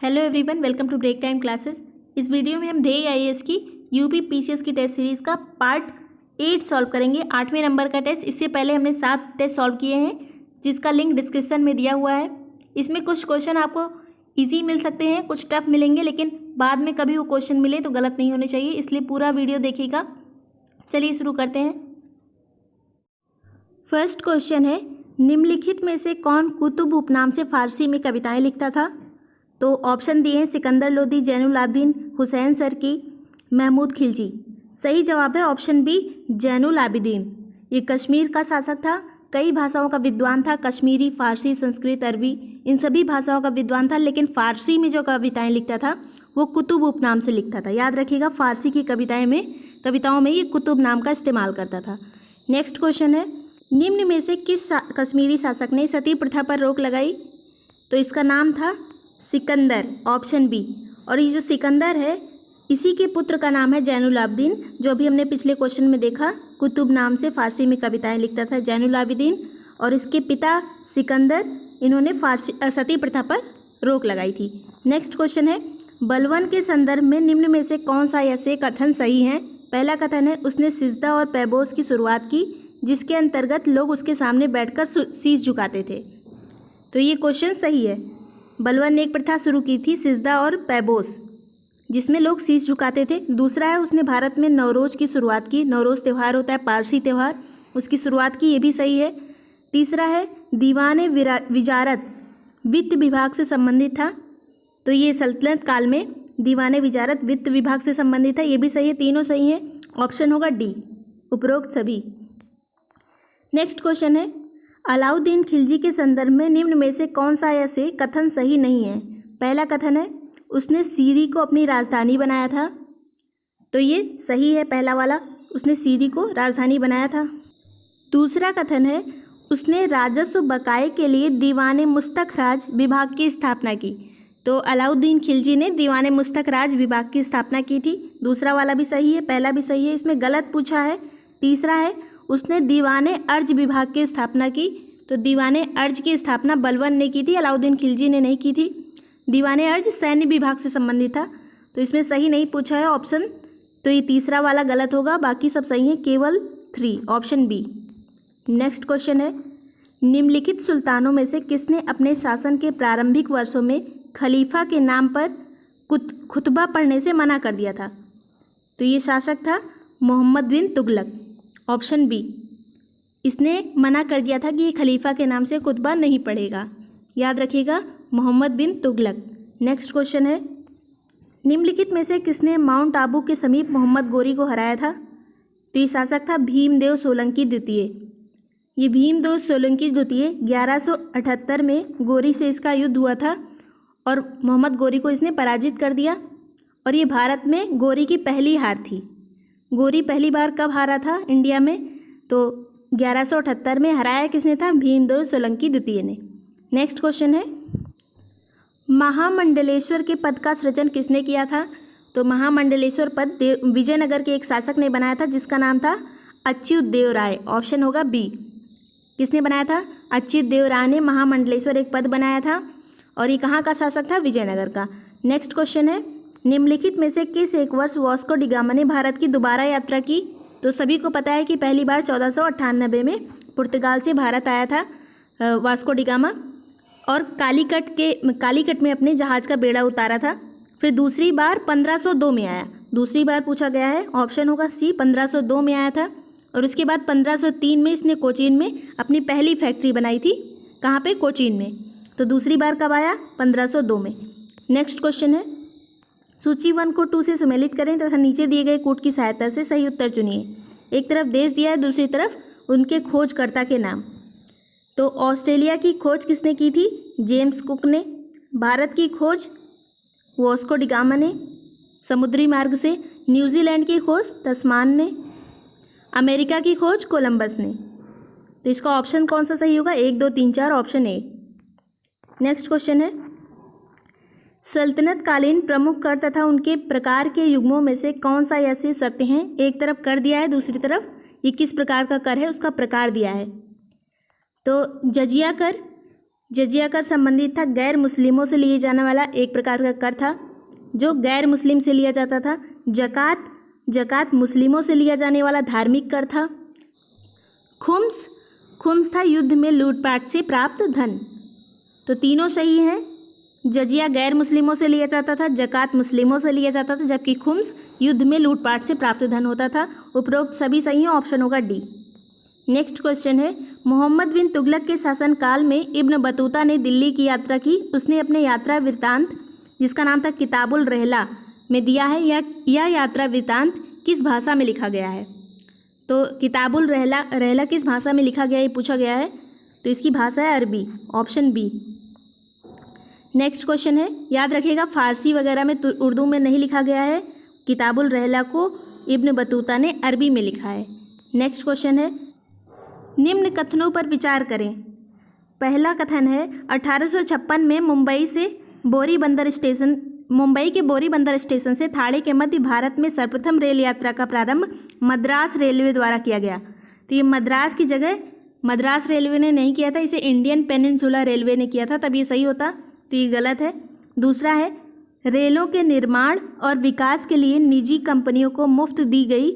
Hello everyone, welcome to break time classes. इस video में हम ध्येय आईएएस की यूपी पीसीएस की टेस्ट सीरीज़ का पार्ट 8 सॉल्व करेंगे। 8वें नंबर का टेस्ट। इससे पहले हमने 7 टेस्ट सॉल्व किए हैं, जिसका लिंक डिस्क्रिप्शन में दिया हुआ है। इसमें कुछ क्वेश्चन आपको ईजी मिल सकते हैं, कुछ टफ मिलेंगे, लेकिन बाद में कभी वो क्वेश्चन मिले तो गलत नहीं होने चाहिए, इसलिए पूरा वीडियो देखिएगा। चलिए शुरू करते हैं। फर्स्ट क्वेश्चन है, निम्नलिखित में से कौन कुतुब उपनाम से फारसी में कविताएं लिखता था? तो ऑप्शन दिए हैं सिकंदर लोदी, जैनुल आबिदीन, हुसैन सरकी, महमूद खिलजी। सही जवाब है ऑप्शन बी, जैनुल आबिदीन। ये कश्मीर का शासक था, कई भाषाओं का विद्वान था, कश्मीरी, फारसी, संस्कृत, अरबी, इन सभी भाषाओं का विद्वान था, लेकिन फारसी में जो कविताएं लिखता था वो कुतुब उपनाम से लिखता था। याद रखिएगा, फारसी की कविताओं में ये कुतुब नाम का इस्तेमाल करता था। नेक्स्ट क्वेश्चन है, निम्न में से किस कश्मीरी शासक ने सती प्रथा पर रोक लगाई? तो इसका नाम था सिकंदर, ऑप्शन बी। और ये जो सिकंदर है, इसी के पुत्र का नाम है जैनुल आबिदीन, जो भी हमने पिछले क्वेश्चन में देखा, कुतुब नाम से फारसी में कविताएं लिखता था जैनुल आबिदीन, और इसके पिता सिकंदर, इन्होंने सती प्रथा पर रोक लगाई थी। नेक्स्ट क्वेश्चन है, बलवन के संदर्भ में निम्न में से कौन सा ऐसे कथन सही है? पहला कथन है, उसने सिजदा और पैबोस की शुरुआत की, जिसके अंतर्गत लोग उसके सामने बैठकर शीश झुकाते थे। तो ये क्वेश्चन सही है। बलवन ने एक प्रथा शुरू की थी, सिजदा और पैबोस, जिसमें लोग शीश झुकाते थे। दूसरा है, उसने भारत में नवरोज की शुरुआत की। नवरोज त्यौहार होता है पारसी त्यौहार, उसकी शुरुआत की, ये भी सही है। तीसरा है, दीवाने विजारत वित्त विभाग से संबंधित था, तो ये सल्तनत काल में दीवाने विजारत वित्त विभाग से संबंधित है, ये भी सही है। तीनों सही है, ऑप्शन होगा डी, उपरोक्त सभी। नेक्स्ट क्वेश्चन है, अलाउद्दीन खिलजी के संदर्भ में निम्न में से कौन सा ऐसे कथन सही नहीं है? पहला कथन है, उसने सीरी को अपनी राजधानी बनाया था, तो ये सही है पहला वाला, उसने सीरी को राजधानी बनाया था। दूसरा कथन है, उसने राजस्व बकाये के लिए दीवाने मुस्तखराज विभाग की स्थापना की, तो अलाउद्दीन खिलजी ने दीवाने मुस्तखराज विभाग की स्थापना की थी। दूसरा वाला भी सही है, पहला भी सही है, इसमें गलत पूछा है। तीसरा है, उसने दीवाने अर्ज विभाग की स्थापना की, तो दीवाने अर्ज की स्थापना बलवन ने की थी, अलाउद्दीन खिलजी ने नहीं की थी। दीवाने अर्ज सैन्य विभाग से संबंधित था, तो इसमें सही नहीं पूछा है ऑप्शन, तो ये तीसरा वाला गलत होगा, बाकी सब सही है, केवल 3, ऑप्शन बी। नेक्स्ट क्वेश्चन है, निम्नलिखित सुल्तानों में से किसने अपने शासन के प्रारंभिक वर्षों में खलीफा के नाम पर खुतबा पढ़ने से मना कर दिया था? तो ये शासक था मोहम्मद बिन तुगलक, ऑप्शन बी। इसने मना कर दिया था कि ये खलीफा के नाम से खुतबा नहीं पढ़ेगा। याद रखिएगा, मोहम्मद बिन तुगलक। नेक्स्ट क्वेश्चन है, निम्नलिखित में से किसने माउंट आबू के समीप मोहम्मद गोरी को हराया था? तो ये शासक था भीमदेव सोलंकी द्वितीय। ये भीमदेव सोलंकी द्वितीय 1178 में गोरी से इसका युद्ध हुआ था, और मोहम्मद गोरी को इसने पराजित कर दिया, और ये भारत में गोरी की पहली हार थी। गोरी पहली बार कब हारा था इंडिया में? तो 1178 में हराया किसने था? भीमदेव सोलंकी द्वितीय ने। नेक्स्ट क्वेश्चन है, महामंडलेश्वर के पद का सृजन किसने किया था? तो महामंडलेश्वर पद विजयनगर के एक शासक ने बनाया था, जिसका नाम था अच्युत देव राय, ऑप्शन होगा बी। किसने बनाया था? अच्युत देव राय ने महामंडलेश्वर एक पद बनाया था, और ये कहाँ का शासक था? विजयनगर का। नेक्स्ट क्वेश्चन है, निम्नलिखित में से किस एक वर्ष वास्को डी गामा ने भारत की दोबारा यात्रा की? तो सभी को पता है कि पहली बार 1498 में पुर्तगाल से भारत आया था वास्को डी गामा, और कालीकट में अपने जहाज़ का बेड़ा उतारा था। फिर दूसरी बार 1502 में आया, दूसरी बार पूछा गया है, ऑप्शन होगा सी, 1502 में आया था। और उसके बाद 1503 में इसने कोचीन में अपनी पहली फैक्ट्री बनाई थी। कहाँ पे? कोचीन में। तो दूसरी बार कब आया? 1502 में। नेक्स्ट क्वेश्चन है, सूची 1 को 2 से सुमेलित करें तथा नीचे दिए गए कूट की सहायता से सही उत्तर चुनिए। एक तरफ देश दिया है, दूसरी तरफ उनके खोजकर्ता के नाम। तो ऑस्ट्रेलिया की खोज किसने की थी? जेम्स कुक ने। भारत की खोज वास्को डी गामा ने समुद्री मार्ग से। न्यूजीलैंड की खोज तस्मान ने। अमेरिका की खोज कोलंबस ने। तो इसका ऑप्शन कौन सा सही होगा? 1, 2, 3, 4, ऑप्शन ए। नेक्स्ट क्वेश्चन है, सल्तनत कालीन प्रमुख कर तथा उनके प्रकार के युग्मों में से कौन सा ऐसे सत्य हैं? एक तरफ कर दिया है, दूसरी तरफ ये किस प्रकार का कर है उसका प्रकार दिया है। तो जजिया कर, जजिया कर संबंधित था गैर मुस्लिमों से लिए जाने वाला एक प्रकार का कर था जो गैर मुस्लिम से लिया जाता था। जकात मुस्लिमों से लिया जाने वाला धार्मिक कर था। खुम्स था युद्ध में लूटपाट से प्राप्त धन। तो तीनों सही हैं। जजिया गैर मुस्लिमों से लिया जाता था, जकात मुस्लिमों से लिया जाता था, जबकि खुम्स युद्ध में लूटपाट से प्राप्त धन होता था। उपरोक्त सभी सही हैं, ऑप्शन होगा डी। नेक्स्ट क्वेश्चन है, मोहम्मद बिन तुगलक के शासनकाल में इब्न बतूता ने दिल्ली की यात्रा की। उसने अपने यात्रा वृत्तांत जिसका नाम था किताबुल रहला में दिया है। यह यात्रा वृत्तांत किस भाषा में लिखा गया है? तो किताबुल रहला किस भाषा में लिखा गया ये पूछा गया है। तो इसकी भाषा है अरबी, ऑप्शन बी। नेक्स्ट क्वेश्चन है, याद रखिएगा फारसी वगैरह में उर्दू में नहीं लिखा गया है। किताबुल रहला को इब्न बतूता ने अरबी में लिखा है। नेक्स्ट क्वेश्चन है, निम्न कथनों पर विचार करें। पहला कथन है 1856 में मुंबई के बोरी बंदर स्टेशन से थाणे के मध्य भारत में सर्वप्रथम रेल यात्रा का प्रारंभ मद्रास रेलवे द्वारा किया गया। तो ये मद्रास की जगह मद्रास रेलवे ने नहीं किया था, इसे इंडियन पेनिनसुला रेलवे ने किया था, तब ये सही होता। तो ये गलत है। दूसरा है, रेलों के निर्माण और विकास के लिए निजी कंपनियों को मुफ्त दी गई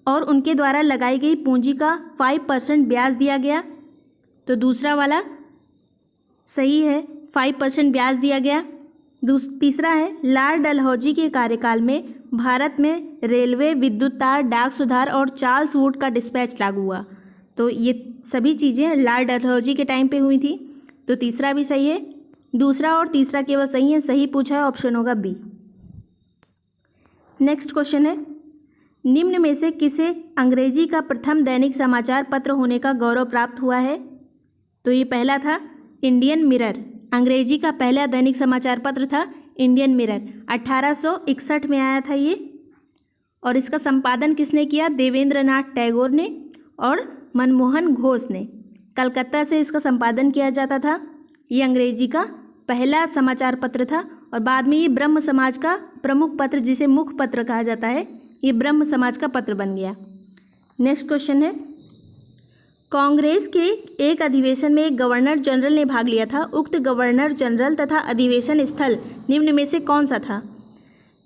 और उनके द्वारा लगाई गई पूंजी का 5% ब्याज दिया गया। तो दूसरा वाला सही है, 5% ब्याज दिया गया। तीसरा है, लॉर्ड डलहौजी के कार्यकाल में भारत में रेलवे, विद्युत तार, डाक सुधार और चार्ल्स वुड का डिस्पैच लागू हुआ। तो ये सभी चीज़ें लॉर्ड डलहौजी के टाइम पे हुई थी। तो तीसरा भी सही है। दूसरा और तीसरा केवल सही है, सही पूछा है, ऑप्शन होगा बी। नेक्स्ट क्वेश्चन है, निम्न में से किसे अंग्रेजी का प्रथम दैनिक समाचार पत्र होने का गौरव प्राप्त हुआ है? तो ये पहला था इंडियन मिरर। अंग्रेजी का पहला दैनिक समाचार पत्र था इंडियन मिरर। 1861 में आया था ये। और इसका संपादन किसने किया? देवेंद्र नाथ टैगोर ने और मनमोहन घोष ने। कलकत्ता से इसका संपादन किया जाता था। ये अंग्रेजी का पहला समाचार पत्र था और बाद में ये ब्रह्म समाज का प्रमुख पत्र, जिसे मुख्य पत्र कहा जाता है, ये ब्रह्म समाज का पत्र बन गया। नेक्स्ट क्वेश्चन है, कांग्रेस के एक अधिवेशन में एक गवर्नर जनरल ने भाग लिया था। उक्त गवर्नर जनरल तथा अधिवेशन स्थल निम्न में से कौन सा था?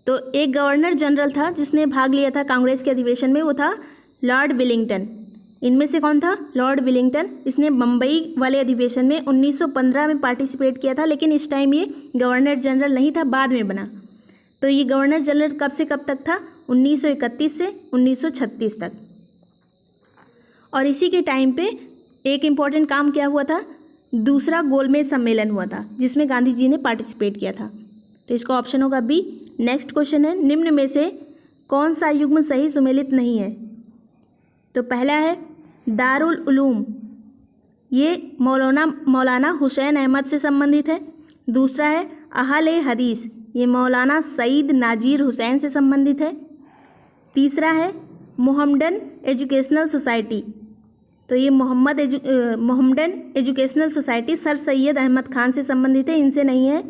तो एक गवर्नर जनरल था जिसने भाग लिया था कांग्रेस के अधिवेशन में, वो था लॉर्ड विलिंगटन। इनमें से कौन था? Lord Willingdon. इसने बम्बई वाले अधिवेशन में 1915 में पार्टिसिपेट किया था, लेकिन इस टाइम ये गवर्नर जनरल नहीं था, बाद में बना। तो ये गवर्नर जनरल कब से कब तक था? 1931 से 1936 तक। और इसी के टाइम पे एक इम्पॉर्टेंट काम क्या हुआ था? दूसरा गोलमेज सम्मेलन हुआ था जिसमें गांधी जी ने पार्टिसिपेट किया था। तो इसका ऑप्शन होगा बी। नेक्स्ट क्वेश्चन है, निम्न में से कौन सा युग्म सही सुमेलित नहीं है? तो पहला है दारुल उलूम, ये मौलाना हुसैन अहमद से संबंधित है। दूसरा है अहले हदीस, ये मौलाना सईद नाजीर हुसैन से संबंधित है। तीसरा है मोहम्मडन एजुकेशनल सोसाइटी, तो ये Mohammedan educational society Sir Syed Ahmad Khan से संबंधित है, इनसे नहीं है।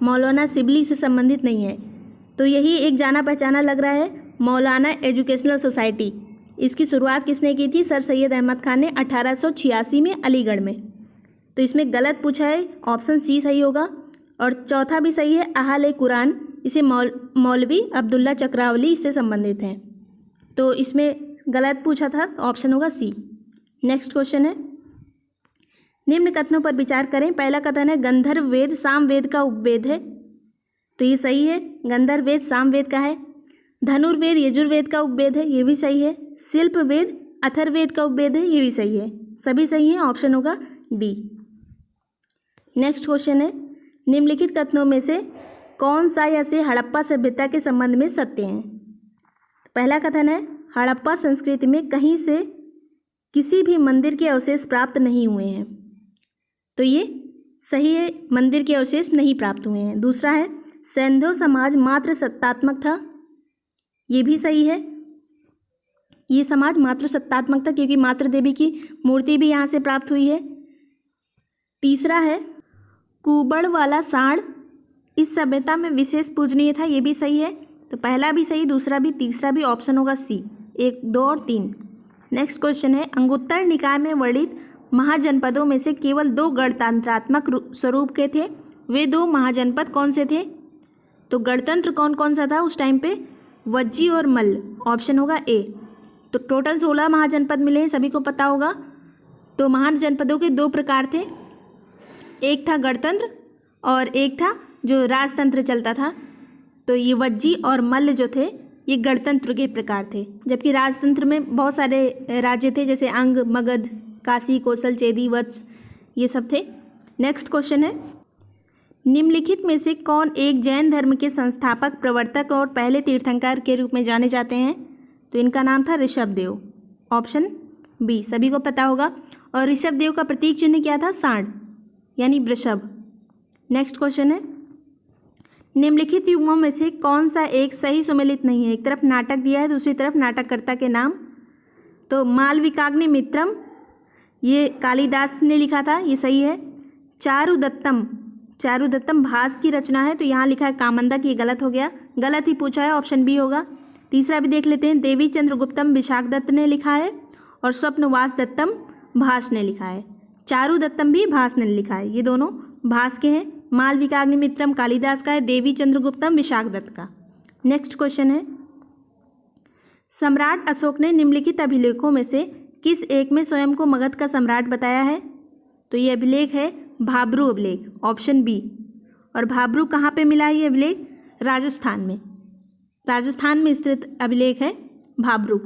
मौलाना सिबली से संबंधित नहीं है। तो यही एक जाना पहचाना लग रहा है, मौलाना एजुकेशनल सोसाइटी। इसकी शुरुआत किसने की थी? सर सैयद अहमद खान ने 1886 में अलीगढ़ में। तो इसमें गलत पूछा है, ऑप्शन सी सही होगा। और चौथा भी सही है, अहले कुरान, इसे मौलवी अब्दुल्ला चक्रावली इससे संबंधित हैं। तो इसमें गलत पूछा था, तो ऑप्शन होगा सी। नेक्स्ट क्वेश्चन है, निम्न कथनों पर विचार करें। पहला कथन है गंधर्व वेद सामवेद का उपवेद है, तो ये सही है, गंधर्व वेद सामवेद का है। धनुर्वेद यजुर्वेद का उपवेद है, ये भी सही है। शिल्प वेद अथर्ववेद का उपवेद है, ये भी सही है। सभी सही है, ऑप्शन होगा डी। नेक्स्ट क्वेश्चन है, निम्नलिखित कथनों में से कौन सा या से हड़प्पा सभ्यता के संबंध में सत्य है? पहला कथन है हड़प्पा संस्कृति में कहीं से किसी भी मंदिर के अवशेष प्राप्त नहीं हुए हैं, तो ये सही है, मंदिर के अवशेष नहीं प्राप्त हुए हैं। दूसरा है सैंधव समाज मात्र सत्तात्मक था, ये भी सही है, ये समाज मात्र सत्तात्मक था क्योंकि मात्र देवी की मूर्ति भी यहाँ से प्राप्त हुई है। तीसरा है कुबड़ वाला साढ़ इस सभ्यता में विशेष पूजनीय था, ये भी सही है। तो पहला भी सही, दूसरा भी, तीसरा भी, ऑप्शन होगा सी, 1, 2 और 3। नेक्स्ट क्वेश्चन है अंगुत्तर निकाय में वर्णित महाजनपदों में से केवल 2 गणतंत्रात्मक स्वरूप के थे। वे 2 महाजनपद कौन से थे? तो गणतंत्र कौन कौन सा था उस टाइम पे? वज्जी और मल्ल। ऑप्शन होगा ए। तो टोटल 16 महाजनपद मिले हैं, सभी को पता होगा। तो महाजनपदों के 2 प्रकार थे, एक था गणतंत्र और एक था जो राजतंत्र चलता था। तो ये वज्जी और मल्ल जो थे ये गणतंत्र के प्रकार थे, जबकि राजतंत्र में बहुत सारे राज्य थे, जैसे अंग, मगध, काशी, कौशल, चेदी, वत्स, ये सब थे। नेक्स्ट क्वेश्चन है, निम्नलिखित में से कौन एक जैन धर्म के संस्थापक, प्रवर्तक और पहले तीर्थंकर के रूप में जाने जाते हैं? तो इनका नाम था ऋषभदेव। ऑप्शन बी, सभी को पता होगा। और ऋषभदेव का प्रतीक चिन्ह क्या था? सांड यानी वृषभ। नेक्स्ट क्वेश्चन है, निम्नलिखित युग्मों में से कौन सा एक सही सुमेलित नहीं है? एक तरफ नाटक दिया है, दूसरी तरफ नाटककर्ता के नाम। तो मालविकाग्नि मित्रम ये कालिदास ने लिखा था, ये सही है। चारुदत्तम भास की रचना है, तो यहाँ लिखा है कामंदक, ये गलत हो गया, गलत ही पूछा है, ऑप्शन बी होगा। तीसरा भी देख लेते हैं, देवी चंद्रगुप्तम विशाखदत्त ने लिखा है और स्वप्नवास दत्तम भास ने लिखा है। चारुदत्तम भी भास ने लिखा है, ये दोनों भास के हैं। मालविकाग्निमित्रम कालिदास का है, देवी चंद्रगुप्तम विशाखदत्त का। नेक्स्ट क्वेश्चन है, सम्राट अशोक ने निम्नलिखित अभिलेखों में से किस एक में स्वयं को मगध का सम्राट बताया है? तो ये अभिलेख है भाब्रू अभिलेख, ऑप्शन बी। और भाब्रू कहाँ पे मिला है ये अभिलेख? राजस्थान में, राजस्थान में स्थित अभिलेख है भाब्रू।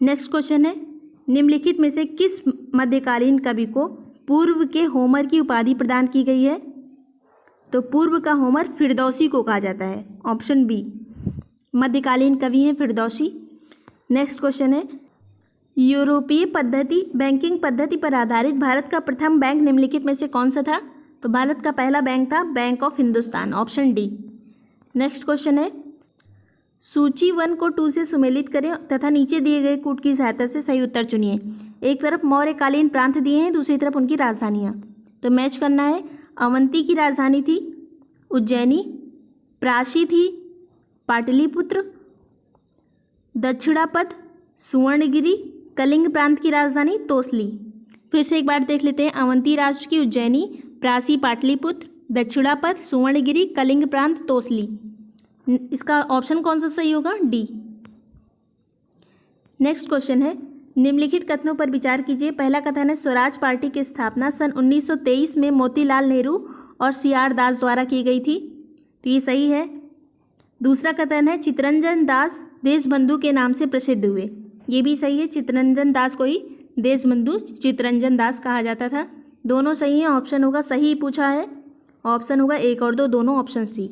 नेक्स्ट क्वेश्चन है, निम्नलिखित में से किस मध्यकालीन कवि को पूर्व के होमर की उपाधि प्रदान की गई है? तो पूर्व का होमर फिरदौसी को कहा जाता है, ऑप्शन बी। मध्यकालीन कवि हैं फिरदौसी। नेक्स्ट क्वेश्चन है, यूरोपीय पद्धति बैंकिंग पद्धति पर आधारित भारत का प्रथम बैंक निम्नलिखित में से कौन सा था? तो भारत का पहला बैंक था bank of Hindustan, option D. Next question है, सूची 1 को 2 से सुमेलित करें तथा नीचे दिए गए कूट की सहायता से सही उत्तर चुनिए। एक तरफ मौर्यकालीन प्रांत दिए हैं, दूसरी तरफ उनकी राजधानियाँ, तो मैच करना है। अवंती की राजधानी थी उज्जैनी, प्राची थी पाटलिपुत्र, दक्षिणापथ सुवर्णगिरी, कलिंग प्रांत की राजधानी तोसली। फिर से एक बार देख लेते हैं, अवंती राष्ट्र की उज्जैनी, प्राची पाटलिपुत्र, दक्षिणापथ सुवर्णगिरी, कलिंग प्रांत तोसली। इसका ऑप्शन कौन सा सही होगा? डी। नेक्स्ट क्वेश्चन है, निम्नलिखित कथनों पर विचार कीजिए। पहला कथन है, स्वराज पार्टी की स्थापना सन 1923 में मोतीलाल नेहरू और सीआर दास द्वारा की गई थी, तो ये सही है। दूसरा कथन है, चित्तरंजन दास देशबंधु के नाम से प्रसिद्ध हुए, ये भी सही है। चित्तरंजन दास को ही देशबंधु चित्तरंजन दास कहा जाता था, दोनों सही हैं। ऑप्शन होगा सही पूछा है, ऑप्शन होगा 1 और 2, दोनों ऑप्शन सी।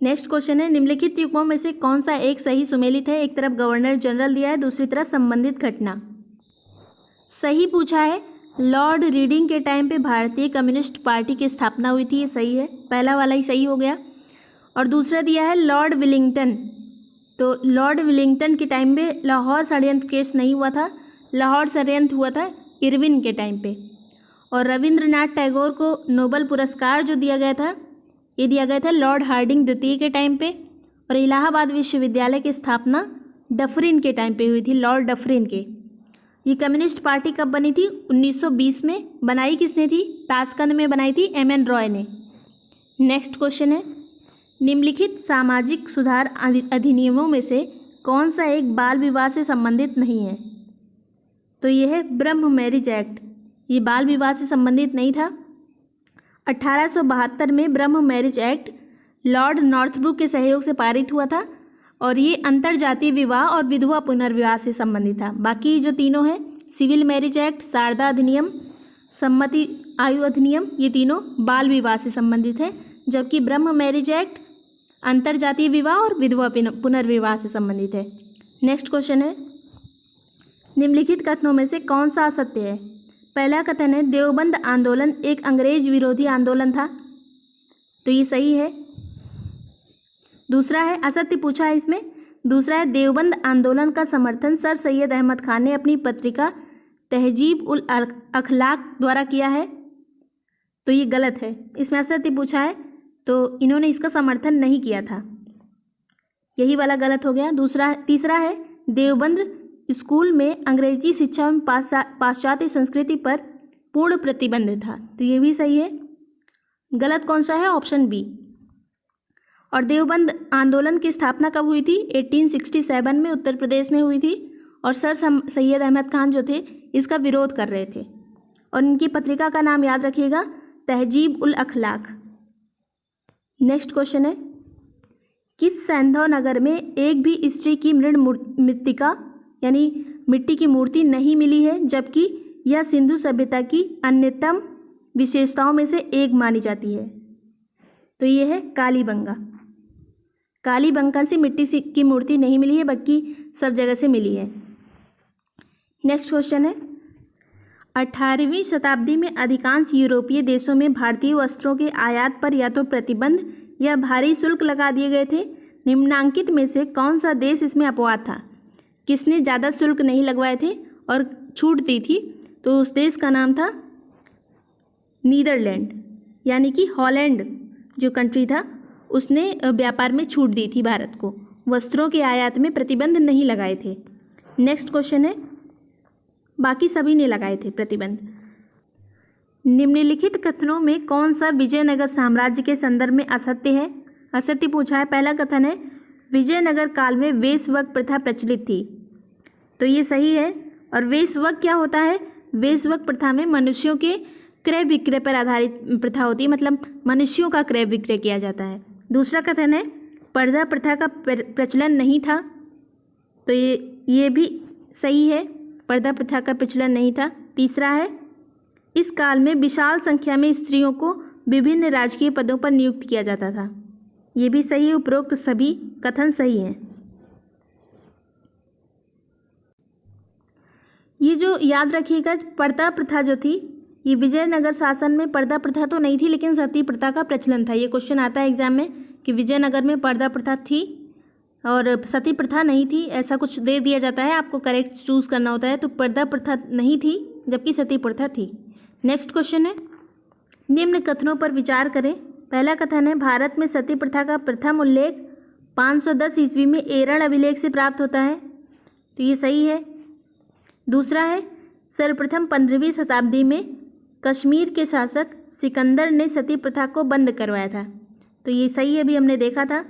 नेक्स्ट क्वेश्चन है, निम्नलिखित युग्मों में से कौन सा एक सही सुमेलित है? एक तरफ गवर्नर जनरल दिया है, दूसरी तरफ संबंधित घटना। सही पूछा है, लॉर्ड रीडिंग के टाइम पे भारतीय कम्युनिस्ट पार्टी की स्थापना हुई थी, ये सही है, पहला वाला ही सही हो गया। और दूसरा दिया है लॉर्ड विलिंगटन, तो लॉर्ड विलिंगटन के टाइम पे लाहौर षड्यंत्र केस नहीं हुआ था, लाहौर षड्यंत्र हुआ था इरविन के टाइम पे। और रविंद्रनाथ टैगोर को नोबेल पुरस्कार जो दिया गया था, ये दिया गया था लॉर्ड हार्डिंग द्वितीय के टाइम पे। और इलाहाबाद विश्वविद्यालय की स्थापना डफरिन के टाइम पे हुई थी, लॉर्ड डफरिन के। ये कम्युनिस्ट पार्टी कब बनी थी? 1920 में। बनाई किसने थी? ताशकंद में बनाई थी एम.एन. रॉय ने। नेक्स्ट क्वेश्चन है, निम्नलिखित सामाजिक सुधार अधिनियमों में से कौन सा एक बाल विवाह से संबंधित नहीं है? तो ये है ब्रह्म मैरिज एक्ट, ये बाल विवाह से संबंधित नहीं था। 1872 में ब्रह्म मैरिज एक्ट लॉर्ड नॉर्थब्रुक के सहयोग से पारित हुआ था और ये अंतरजातीय विवाह और विधवा पुनर्विवाह से संबंधित था। बाकी जो तीनों हैं, सिविल मैरिज एक्ट, शारदा अधिनियम, सम्मति आयु अधिनियम, ये तीनों बाल विवाह से संबंधित हैं, जबकि ब्रह्म मैरिज एक्ट अंतरजातीय विवाह और विधवा पुनर्विवाह से संबंधित है। नेक्स्ट क्वेश्चन है, निम्नलिखित कथनों में से कौन सा असत्य है? पहला कथन है, देवबंद आंदोलन एक अंग्रेज विरोधी आंदोलन था, तो ये सही है। दूसरा है, असत्य पूछा है इसमें, दूसरा है, देवबंद आंदोलन का समर्थन सर सैयद अहमद खान ने अपनी पत्रिका तहजीब उल अखलाक द्वारा किया है, तो ये गलत है। इसमें असत्य पूछा है, तो इन्होंने इसका समर्थन नहीं किया था, यही वाला गलत हो गया। तीसरा है, देवबंद स्कूल में अंग्रेजी शिक्षा में पाश्चात्य संस्कृति पर पूर्ण प्रतिबंध था। तो ये भी सही है। गलत कौन सा है? Option B. और देवबंद आंदोलन की स्थापना कब हुई थी? 1867 में उत्तर प्रदेश में हुई थी। और सर सैयद अहमद खान जो थे इसका विरोध कर रहे थे। और इनकी पत्रिका का नाम याद रखिएगा, तहजीब उल अखलाक। नेक्स्ट क्वेश्चन है, किस सैंधव नगर में एक भी स्त्री की मृत्तिका यानी मिट्टी की मूर्ति नहीं मिली है, जबकि यह सिंधु सभ्यता की अन्यतम विशेषताओं में से एक मानी जाती है? तो ये है कालीबंगा। कालीबंगा से मिट्टी की मूर्ति नहीं मिली है, बाकी सब जगह से मिली है। नेक्स्ट क्वेश्चन है, 18वीं शताब्दी में अधिकांश यूरोपीय देशों में भारतीय वस्त्रों के आयात पर या तो प्रतिबंध या भारी शुल्क लगा दिए गए थे। निम्नांकित में से कौन सा देश इसमें अपवाद था? किसने ज़्यादा शुल्क नहीं लगवाए थे और छूट दी थी? तो उस देश का नाम था नीदरलैंड, यानी कि हॉलैंड जो कंट्री था उसने व्यापार में छूट दी थी भारत को, वस्त्रों के आयात में प्रतिबंध नहीं लगाए थे। नेक्स्ट क्वेश्चन है, बाकी सभी ने लगाए थे प्रतिबंध। निम्नलिखित कथनों में कौन सा विजयनगर साम्राज्य के संदर्भ में असत्य है? असत्य पूछा है। पहला कथन है, विजयनगर काल में वेश्यवग प्रथा प्रचलित थी। तो ये सही है। और वेश्यवग क्या होता है? वेश्यवग प्रथा में मनुष्यों के क्रय विक्रय पर आधारित प्रथा होती है, मतलब मनुष्यों का क्रय विक्रय किया जाता है। दूसरा कथन है, पर्दा प्रथा का प्रचलन नहीं था। तो ये भी सही है, पर्दा प्रथा का प्रचलन नहीं था। तीसरा है, इस काल में विशाल संख्या में स्त्रियों को विभिन्न राजकीय पदों पर नियुक्त किया जाता था। ये भी सही है। उपरोक्त सभी कथन सही हैं। ये जो याद रखिएगा, पर्दा प्रथा जो थी, ये विजयनगर शासन में पर्दा प्रथा तो नहीं थी, लेकिन सती प्रथा का प्रचलन था। ये क्वेश्चन आता है एग्जाम में कि विजयनगर में पर्दा प्रथा थी और सती प्रथा नहीं थी, ऐसा कुछ दे दिया जाता है, आपको करेक्ट चूज़ करना होता है। तो पर्दा प्रथा नहीं थी जबकि सती प्रथा थी। नेक्स्ट क्वेश्चन है, निम्न कथनों पर विचार करें। पहला कथन है, भारत में सती प्रथा का प्रथम उल्लेख 510 ईस्वी में एरण अभिलेख से प्राप्त होता है। तो ये सही है। दूसरा है, सर्वप्रथम 15वीं शताब्दी में कश्मीर के शासक सिकंदर ने सती प्रथा को बंद करवाया था। तो ये सही है, अभी हमने देखा था।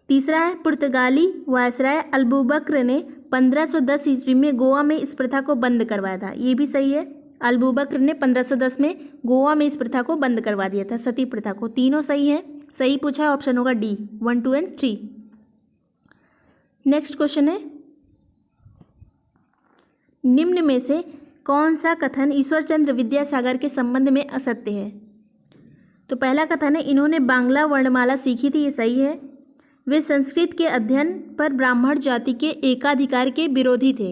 तीसरा है, पुर्तगाली वायसराय अलबुबकर ने 1510 ईस्वी में गोवा में इस प्रथा को बंद करवाया था। ये भी सही है। अलबुबकर ने 1510 में गोवा में इस प्रथा को बंद करवा दिया था, सती प्रथा को। तीनों सही है। सही पूछा है, ऑप्शन होगा डी, 1, 2 एंड 3। नेक्स्ट क्वेश्चन है, निम्न में से कौन सा कथन ईश्वरचंद्र विद्यासागर के संबंध में असत्य है? तो पहला कथन है, इन्होंने बांग्ला वर्णमाला सीखी थी। ये सही है। वे संस्कृत के अध्ययन पर ब्राह्मण जाति के एकाधिकार के विरोधी थे।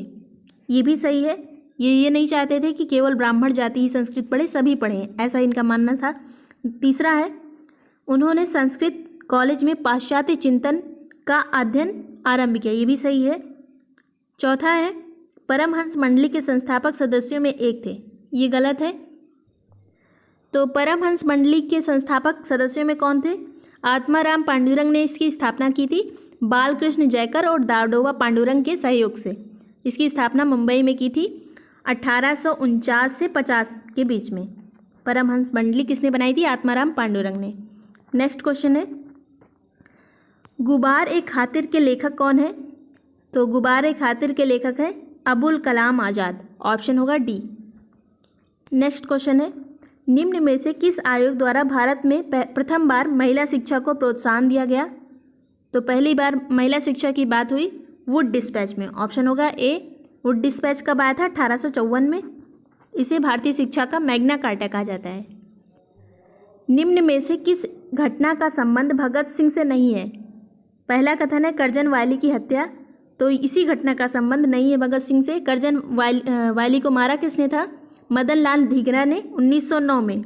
ये भी सही है। ये नहीं चाहते थे कि केवल ब्राह्मण जाति ही संस्कृत पढ़े, सभी पढ़ें, ऐसा इनका मानना था। तीसरा है, उन्होंने संस्कृत कॉलेज में पाश्चात्य चिंतन का अध्ययन आरंभ किया। ये भी सही है। चौथा है, परमहंस मंडली के संस्थापक सदस्यों में एक थे। ये गलत है। तो परमहंस मंडली के संस्थापक सदस्यों में कौन थे? आत्माराम पांडुरंग ने इसकी स्थापना की थी, बालकृष्ण जयकर और दादोबा पांडुरंग के सहयोग से। इसकी स्थापना मुंबई में की थी 1849 से 50 के बीच में। परमहंस मंडली किसने बनाई थी? आत्माराम पांडुरंग ने। नेक्स्ट क्वेश्चन है, गुबार ए खातिर के लेखक कौन है? तो गुबार ए खातिर के लेखक है अबुल कलाम आज़ाद। ऑप्शन होगा डी। नेक्स्ट क्वेश्चन है, निम्न में से किस आयोग द्वारा भारत में प्रथम बार महिला शिक्षा को प्रोत्साहन दिया गया? तो पहली बार महिला शिक्षा की बात हुई वुड डिस्पैच में। ऑप्शन होगा ए। वुड डिस्पैच कब आया था? 1854 में। इसे भारतीय शिक्षा का मैग्ना कार्टा कहा जाता है। निम्न में से किस घटना का संबंध भगत सिंह से नहीं है? पहला कथन है करजन वाली की हत्या। तो इसी घटना का संबंध नहीं है भगत सिंह से। करजन वाली को मारा किसने था? मदन लाल धिंगरा ने 1909 में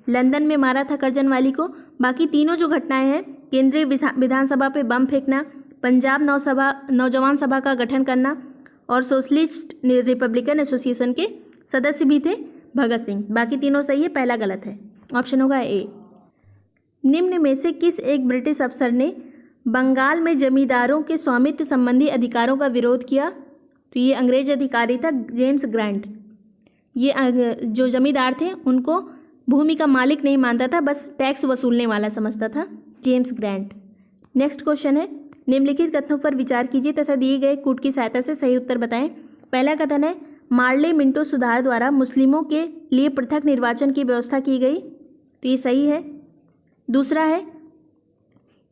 लंदन में मारा था करजन वाली को। बाकी तीनों जो घटनाएं हैं, केंद्रीय विधानसभा पे बम फेंकना, पंजाब नौजवान सभा का गठन करना और सोशलिस्ट रिपब्लिकन एसोसिएशन के सदस्य भी थे भगत सिंह। बाकी तीनों सही है, पहला गलत है। ऑप्शन होगा ए। निम्न में से किस एक ब्रिटिश अफसर ने बंगाल में जमींदारों के स्वामित्व संबंधी अधिकारों का विरोध किया? तो ये अंग्रेज अधिकारी था जेम्स ग्रांट। ये जो जमींदार थे उनको भूमि का मालिक नहीं मानता था, बस टैक्स वसूलने वाला समझता था, जेम्स ग्रांट। नेक्स्ट क्वेश्चन है, निम्नलिखित कथनों पर विचार कीजिए तथा दिए गए कूट की सहायता से सही उत्तर बताएं। पहला कथन है, मार्ले मिंटो सुधार द्वारा मुस्लिमों के लिए पृथक निर्वाचन की व्यवस्था की गई, तो ये सही है। दूसरा है,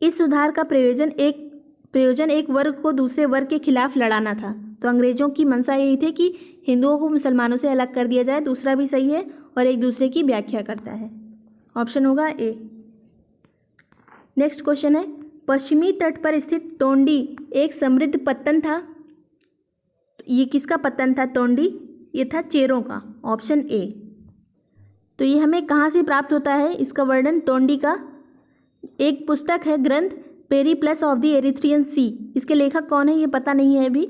इस सुधार का प्रयोजन एक वर्ग को दूसरे वर्ग के खिलाफ लड़ाना था, तो अंग्रेजों की मंशा यही थी कि हिंदुओं को मुसलमानों से अलग कर दिया जाए। दूसरा भी सही है और एक दूसरे की व्याख्या करता है, ऑप्शन होगा ए। नेक्स्ट क्वेश्चन है, पश्चिमी तट पर स्थित तोंडी एक समृद्ध पत्तन था, ये किसका पत्तन था तोंडी? ये था चेरों का, ऑप्शन ए। तो ये हमें कहाँ से प्राप्त होता है इसका वर्णन तोंडी का? एक पुस्तक है ग्रंथ पेरीप्लस ऑफ द एरिथ्रियन सी, इसके लेखक कौन है ये पता नहीं है अभी।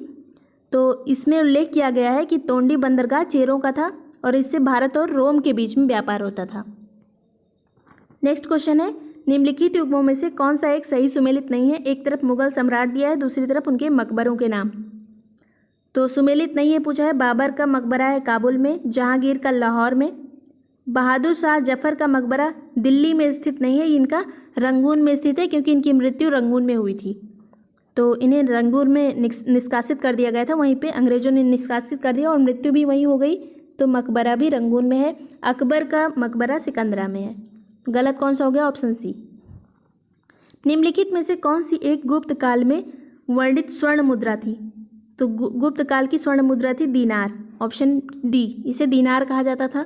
तो इसमें उल्लेख किया गया है कि तोंडी बंदरगाह चेरों का था और इससे भारत और रोम के बीच में व्यापार होता था। नेक्स्ट क्वेश्चन है, निम्नलिखित युग्मों में से कौन सा एक सही सुमेलित नहीं है? एक तरफ मुगल सम्राट दिया है, दूसरी तरफ उनके मकबरों के नाम। तो सुमेलित नहीं है पूछा है, बाबर का मकबरा है काबुल में, जहांगीर का लाहौर में, बहादुर शाह जफर का मकबरा दिल्ली में स्थित नहीं है, इनका रंगून में स्थित है क्योंकि इनकी मृत्यु रंगून में हुई थी, तो इन्हें रंगून में निष्कासित कर दिया गया था, वहीं पे अंग्रेजों ने निष्कासित कर दिया और मृत्यु भी वहीं हो गई, तो मकबरा भी रंगून में है। अकबर का मकबरा सिकंदरा में है। गलत कौन सा हो गया? Option C. निम्नलिखित में से कौन सी एक गुप्त काल में वर्णित स्वर्ण मुद्रा थी? तो गुप्त काल की स्वर्ण मुद्रा थी दीनार, ऑप्शन डी, इसे दीनार कहा जाता था।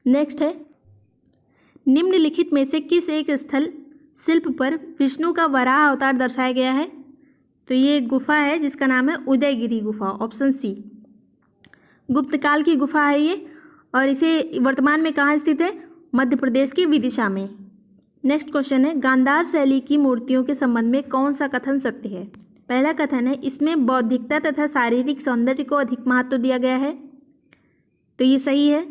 नेक्स्ट है, निम्नलिखित में से किस एक स्थल शिल्प पर विष्णु का वराह अवतार दर्शाया गया है? तो ये गुफा है जिसका नाम है उदयगिरी गुफा, ऑप्शन सी। गुप्त काल की गुफा है ये और इसे वर्तमान में कहाँ स्थित है? मध्य प्रदेश की विदिशा में। नेक्स्ट क्वेश्चन है, गांधार शैली की मूर्तियों के संबंध में कौन सा कथन सत्य है? पहला कथन है, इसमें बौद्धिकता तथा शारीरिक सौंदर्य को अधिक महत्व दिया गया है, तो ये सही है।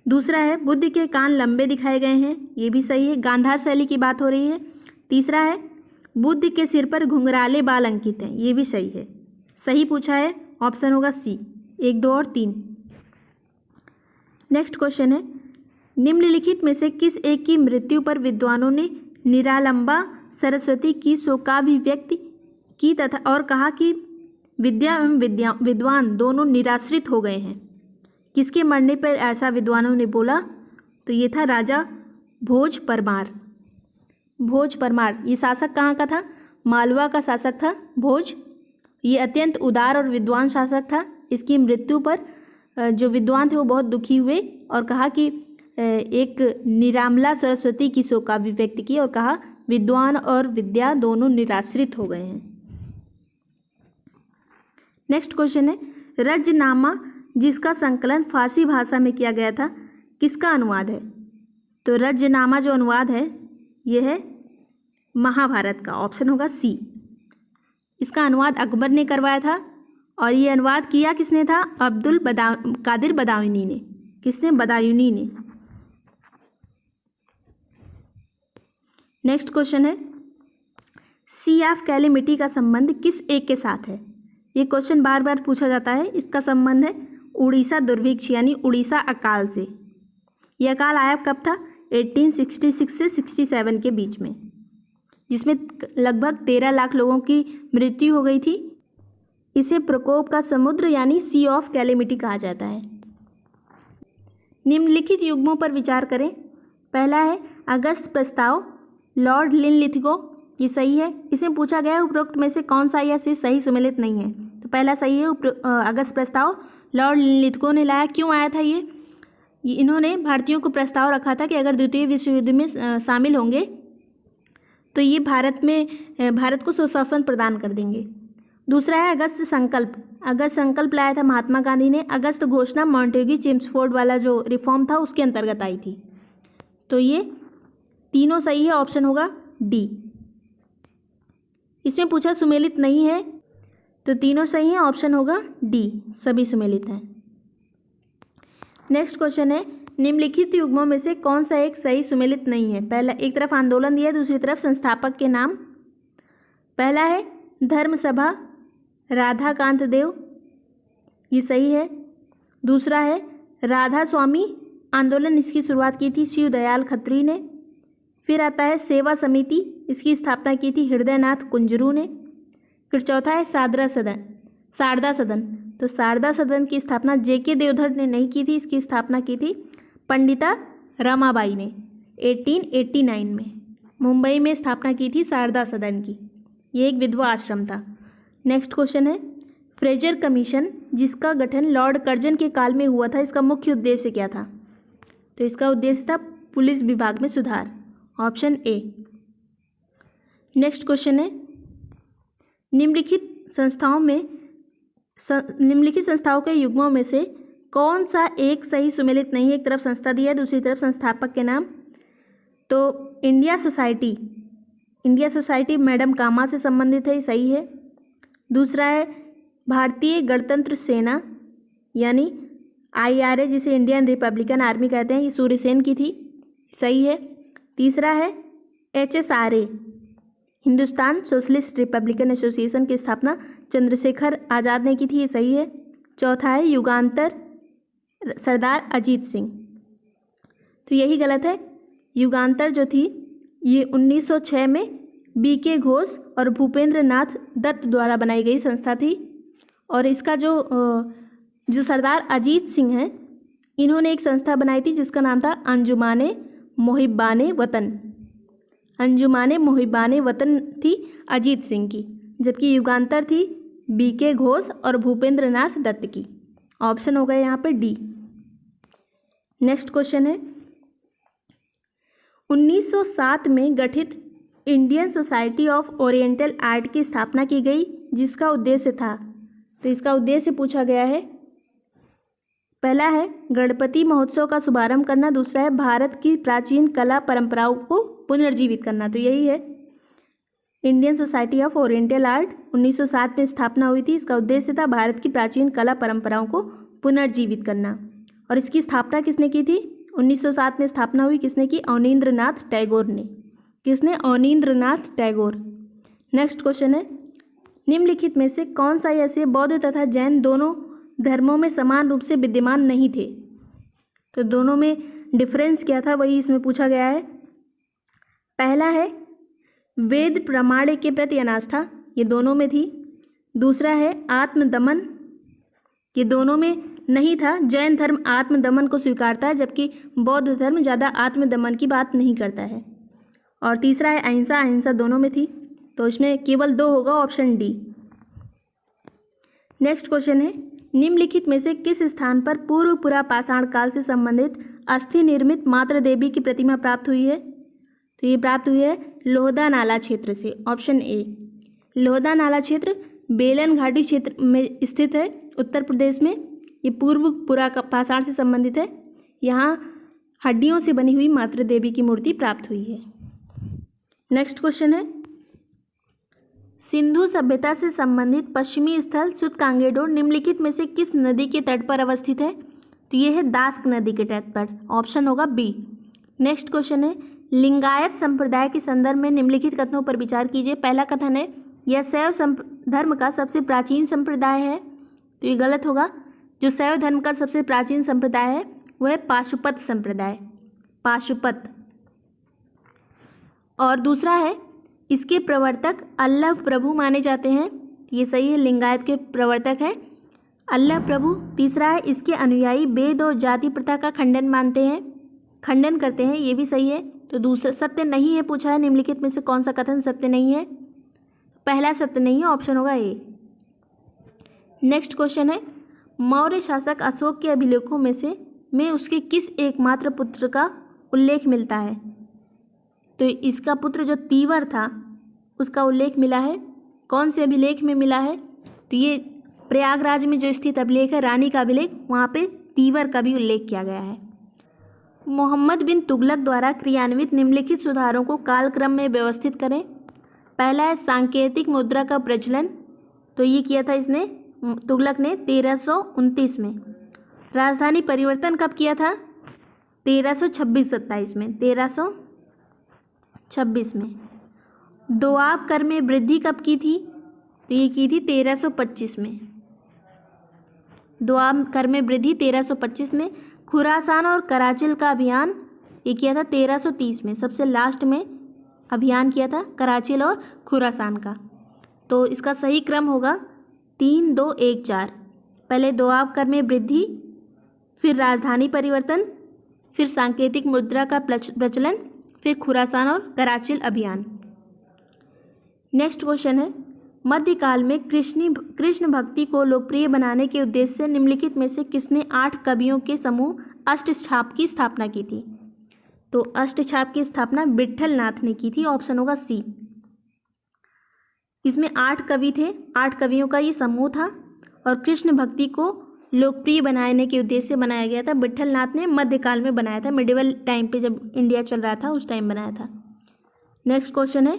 दूसरा है, बुद्ध के कान लंबे दिखाए गए हैं, ये भी सही है, गांधार शैली की बात हो रही है। तीसरा है, बुद्ध के सिर पर घुंघराले बाल अंकित हैं, ये भी सही है। सही पूछा है, ऑप्शन होगा सी, 1, 2 और 3। नेक्स्ट क्वेश्चन है, निम्नलिखित में से किस एक की मृत्यु पर विद्वानों ने निरालंबा सरस्वती की शोकाभिव्यक्ति की तथा और कहा कि विद्या एवं विद्वान दोनों निराश्रित हो गए हैं? किसके मरने पर ऐसा विद्वानों ने बोला? तो ये था राजा भोज परमार। भोज परमार ये शासक कहाँ का था? मालवा का शासक था भोज। ये अत्यंत उदार और विद्वान शासक था। इसकी मृत्यु पर जो विद्वान थे वो बहुत दुखी हुए और कहा कि एक निरामला सरस्वती की शोकाभिव्यक्ति की और कहा विद्वान और विद्या दोनों निराश्रित हो गए हैं। नेक्स्ट क्वेश्चन है, रजनामा जिसका संकलन फारसी भाषा में किया गया था किसका अनुवाद है? तो रजनामा जो अनुवाद है यह है महाभारत का, ऑप्शन होगा सी। इसका अनुवाद अकबर ने करवाया था और ये अनुवाद किया किसने था? अब्दुल कादिर बदायूनी ने। किसने? बदायूनी ने। नेक्स्ट क्वेश्चन है, सी ऑफ कैलेमिटी का संबंध किस एक के साथ है? ये क्वेश्चन बार बार पूछा जाता है। इसका संबंध है उड़ीसा दुर्भिक्ष यानी उड़ीसा अकाल से। यह अकाल आया कब था? 1866 से 67 के बीच में, जिसमें लगभग 13 लाख लोगों की मृत्यु हो गई थी। इसे प्रकोप का समुद्र यानी सी ऑफ कैलेमिटी कहा जाता है। निम्नलिखित युग्मों पर विचार करें। पहला है अगस्त प्रस्ताव, लॉर्ड लिनलिथगो, ये सही है। इसमें पूछा गया है उपरोक्त में से कौन सा या से सही सुमेलित नहीं है? तो पहला सही है, अगस्त प्रस्ताव लॉर्ड लिनलिथगो ने लाया। क्यों आया था ये? इन्होंने भारतीयों को प्रस्ताव रखा था कि अगर द्वितीय विश्व युद्ध में शामिल होंगे तो ये भारत को सुशासन प्रदान कर देंगे। दूसरा है अगस्त संकल्प। अगस्त संकल्प लाया था महात्मा गांधी ने। अगस्त घोषणा मॉन्टेग्यू चेम्सफोर्ड वाला जो रिफॉर्म था उसके अंतर्गत आई थी। तो ये तीनों सही है, ऑप्शन होगा डी। इसमें पूछा सुमेलित नहीं है, तो तीनों सही है, ऑप्शन होगा डी, सभी सुमेलित हैं। नेक्स्ट क्वेश्चन है, निम्नलिखित युग्मों में से कौन सा एक सही सुमेलित नहीं है? पहला, एक तरफ आंदोलन दिया है, दूसरी तरफ संस्थापक के नाम। पहला है धर्म सभा राधाकांत देव, ये सही है। दूसरा है राधा स्वामी आंदोलन, इसकी शुरुआत की थी शिव दयाल खत्री ने। फिर आता है सेवा समिति, इसकी स्थापना की थी हृदयनाथ कुंजरू ने। फिर चौथा है शारदा सदन। तो शारदा सदन की स्थापना जेके देवधर ने नहीं की थी, इसकी स्थापना की थी पंडिता रमाबाई ने 1889 में। मुंबई में स्थापना की थी शारदा सदन की। ये एक विधवा आश्रम था। नेक्स्ट क्वेश्चन है फ्रेजर कमीशन, जिसका गठन लॉर्ड कर्जन के काल में हुआ था, इसका मुख्य उद्देश्य क्या था? तो इसका उद्देश्य था पुलिस विभाग में सुधार, ऑप्शन ए। नेक्स्ट क्वेश्चन है निम्नलिखित संस्थाओं के युग्मों में से कौन सा एक सही सुमेलित नहीं है? एक तरफ संस्था दी है, दूसरी तरफ संस्थापक के नाम। तो इंडिया सोसाइटी मैडम कामा से संबंधित है, सही है। दूसरा है भारतीय गणतंत्र सेना यानी IRA, जिसे इंडियन रिपब्लिकन आर्मी कहते हैं, ये सूर्यसेन की थी, सही है। तीसरा है HSRA, Hindustan socialist Republican association की स्थापना चंद्रशेखर आज़ाद ने की थी, ये सही है। चौथा है युगांतर, सरदार अजीत सिंह। तो यही गलत है। युगांतर जो थी ये 1906 में BK घोष और भूपेंद्र नाथ दत्त द्वारा बनाई गई संस्था थी। और इसका जो सरदार अजीत सिंह हैं, इन्होंने एक संस्था बनाई थी जिसका नाम था अंजुमाने मोहिब्बाने वतन। अंजुमाने मोहिब्बाने वतन थी अजीत सिंह की, जबकि युगांतर थी BK घोष और भूपेंद्र नाथ दत्त की। ऑप्शन हो गया यहाँ पे डी। नेक्स्ट क्वेश्चन है 1907 में गठित Indian society of oriental art की स्थापना की गई, जिसका उद्देश्य था। तो इसका उद्देश्य पूछा गया है। पहला है गणपति महोत्सव का शुभारंभ करना, दूसरा है भारत की प्राचीन कला परंपराओं को पुनर्जीवित करना। तो यही है Indian society of oriental art 1907 में स्थापना हुई थी। इसका उद्देश्य था भारत की प्राचीन कला परंपराओं को पुनर्जीवित करना। और इसकी स्थापना किसने की थी? 1907 में स्थापना हुई, किसने की? अवनींद्रनाथ टैगोर ने। किसने? अवनींद्रनाथ टैगोर। नेक्स्ट क्वेश्चन है निम्नलिखित में से कौन सा ऐसे बौद्ध तथा जैन दोनों धर्मों में समान रूप से विद्यमान नहीं थे? तो दोनों में डिफरेंस क्या था, वही इसमें पूछा गया है। पहला है वेद प्रमाण के प्रति अनास्था, ये दोनों में थी। दूसरा है आत्मदमन, ये दोनों में नहीं था। जैन धर्म आत्मदमन को स्वीकारता है, जबकि बौद्ध धर्म ज़्यादा आत्मदमन की बात नहीं करता है। और तीसरा है अहिंसा, अहिंसा दोनों में थी। तो इसमें केवल दो होगा, ऑप्शन डी। नेक्स्ट क्वेश्चन है निम्नलिखित में से किस स्थान पर पूर्व पुरापाषाण काल से संबंधित अस्थि निर्मित मातृ देवी की प्रतिमा प्राप्त हुई है? तो ये प्राप्त हुई है लोहदा नाला क्षेत्र से, ऑप्शन ए। लोहदा नाला क्षेत्र बेलन घाटी क्षेत्र में स्थित है, उत्तर प्रदेश में। ये पूर्व पुरापाषाण से संबंधित है। यहाँ हड्डियों से बनी हुई मातृ देवी की मूर्ति प्राप्त हुई है। नेक्स्ट क्वेश्चन है सिंधु सभ्यता से संबंधित पश्चिमी स्थल सुतकांगेडोर निम्नलिखित में से किस नदी के तट पर अवस्थित है? तो ये है दास्क नदी के तट पर, ऑप्शन होगा बी। नेक्स्ट क्वेश्चन है लिंगायत संप्रदाय के संदर्भ में निम्नलिखित कथनों पर विचार कीजिए। पहला कथन है यह शैव धर्म का सबसे प्राचीन संप्रदाय है। तो ये गलत होगा। जो शैव धर्म का सबसे प्राचीन संप्रदाय है वह है पाशुपत संप्रदाय, पाशुपत। और दूसरा है इसके प्रवर्तक अल्लाह प्रभु माने जाते हैं। ये सही है, लिंगायत के प्रवर्तक हैं अल्लाह प्रभु। तीसरा है इसके अनुयायी वेद और जाति प्रथा का खंडन करते हैं, ये भी सही है। तो दूसरा सत्य नहीं है पूछा है, निम्नलिखित में से कौन सा कथन सत्य नहीं है? पहला सत्य नहीं है, ऑप्शन होगा ए। नेक्स्ट क्वेश्चन है मौर्य शासक अशोक के अभिलेखों में उसके किस एकमात्र पुत्र का उल्लेख मिलता है? तो इसका पुत्र जो तीवर था उसका उल्लेख मिला है। कौन से अभिलेख में मिला है? तो ये प्रयागराज में जो स्थित अभिलेख है रानी का अभिलेख, वहाँ पे तीवर का भी उल्लेख किया गया है। मोहम्मद बिन तुगलक द्वारा क्रियान्वित निम्नलिखित सुधारों को कालक्रम में व्यवस्थित करें। पहला है सांकेतिक मुद्रा का प्रचलन। तो ये किया था इसने तुगलक ने 1329 में। राजधानी परिवर्तन कब किया था? 1326-27 में, 1326 में। दोआब कर में वृद्धि कब की थी? तो ये की थी 1325 में। दोआब कर में वृद्धि 1325 में, खुरासान और कराचिल का अभियान ये किया था 1330 में, सबसे लास्ट में अभियान किया था कराचिल और खुरासान का। तो इसका सही क्रम होगा 3, 2, 1, 4। पहले दोआब कर में वृद्धि, फिर राजधानी परिवर्तन, फिर सांकेतिक मुद्रा का प्रचलन, फिर खुरासान और कराचिल अभियान। नेक्स्ट क्वेश्चन है, मध्यकाल में कृष्ण भक्ति को लोकप्रिय बनाने के उद्देश्य से निम्नलिखित में से किसने 8 कवियों के समूह अष्टछाप की स्थापना की थी? तो अष्टछाप की स्थापना विट्ठल नाथ ने की थी, ऑप्शन होगा सी। इसमें 8 कवि थे, 8 कवियों का ये समूह था और कृष्ण भक्ति को लोकप्रिय बनाने के उद्देश्य से बनाया गया था। विट्ठल नाथ ने मध्यकाल में बनाया था, मिडिवल टाइम पे जब इंडिया चल रहा था उस टाइम बनाया था। नेक्स्ट क्वेश्चन है,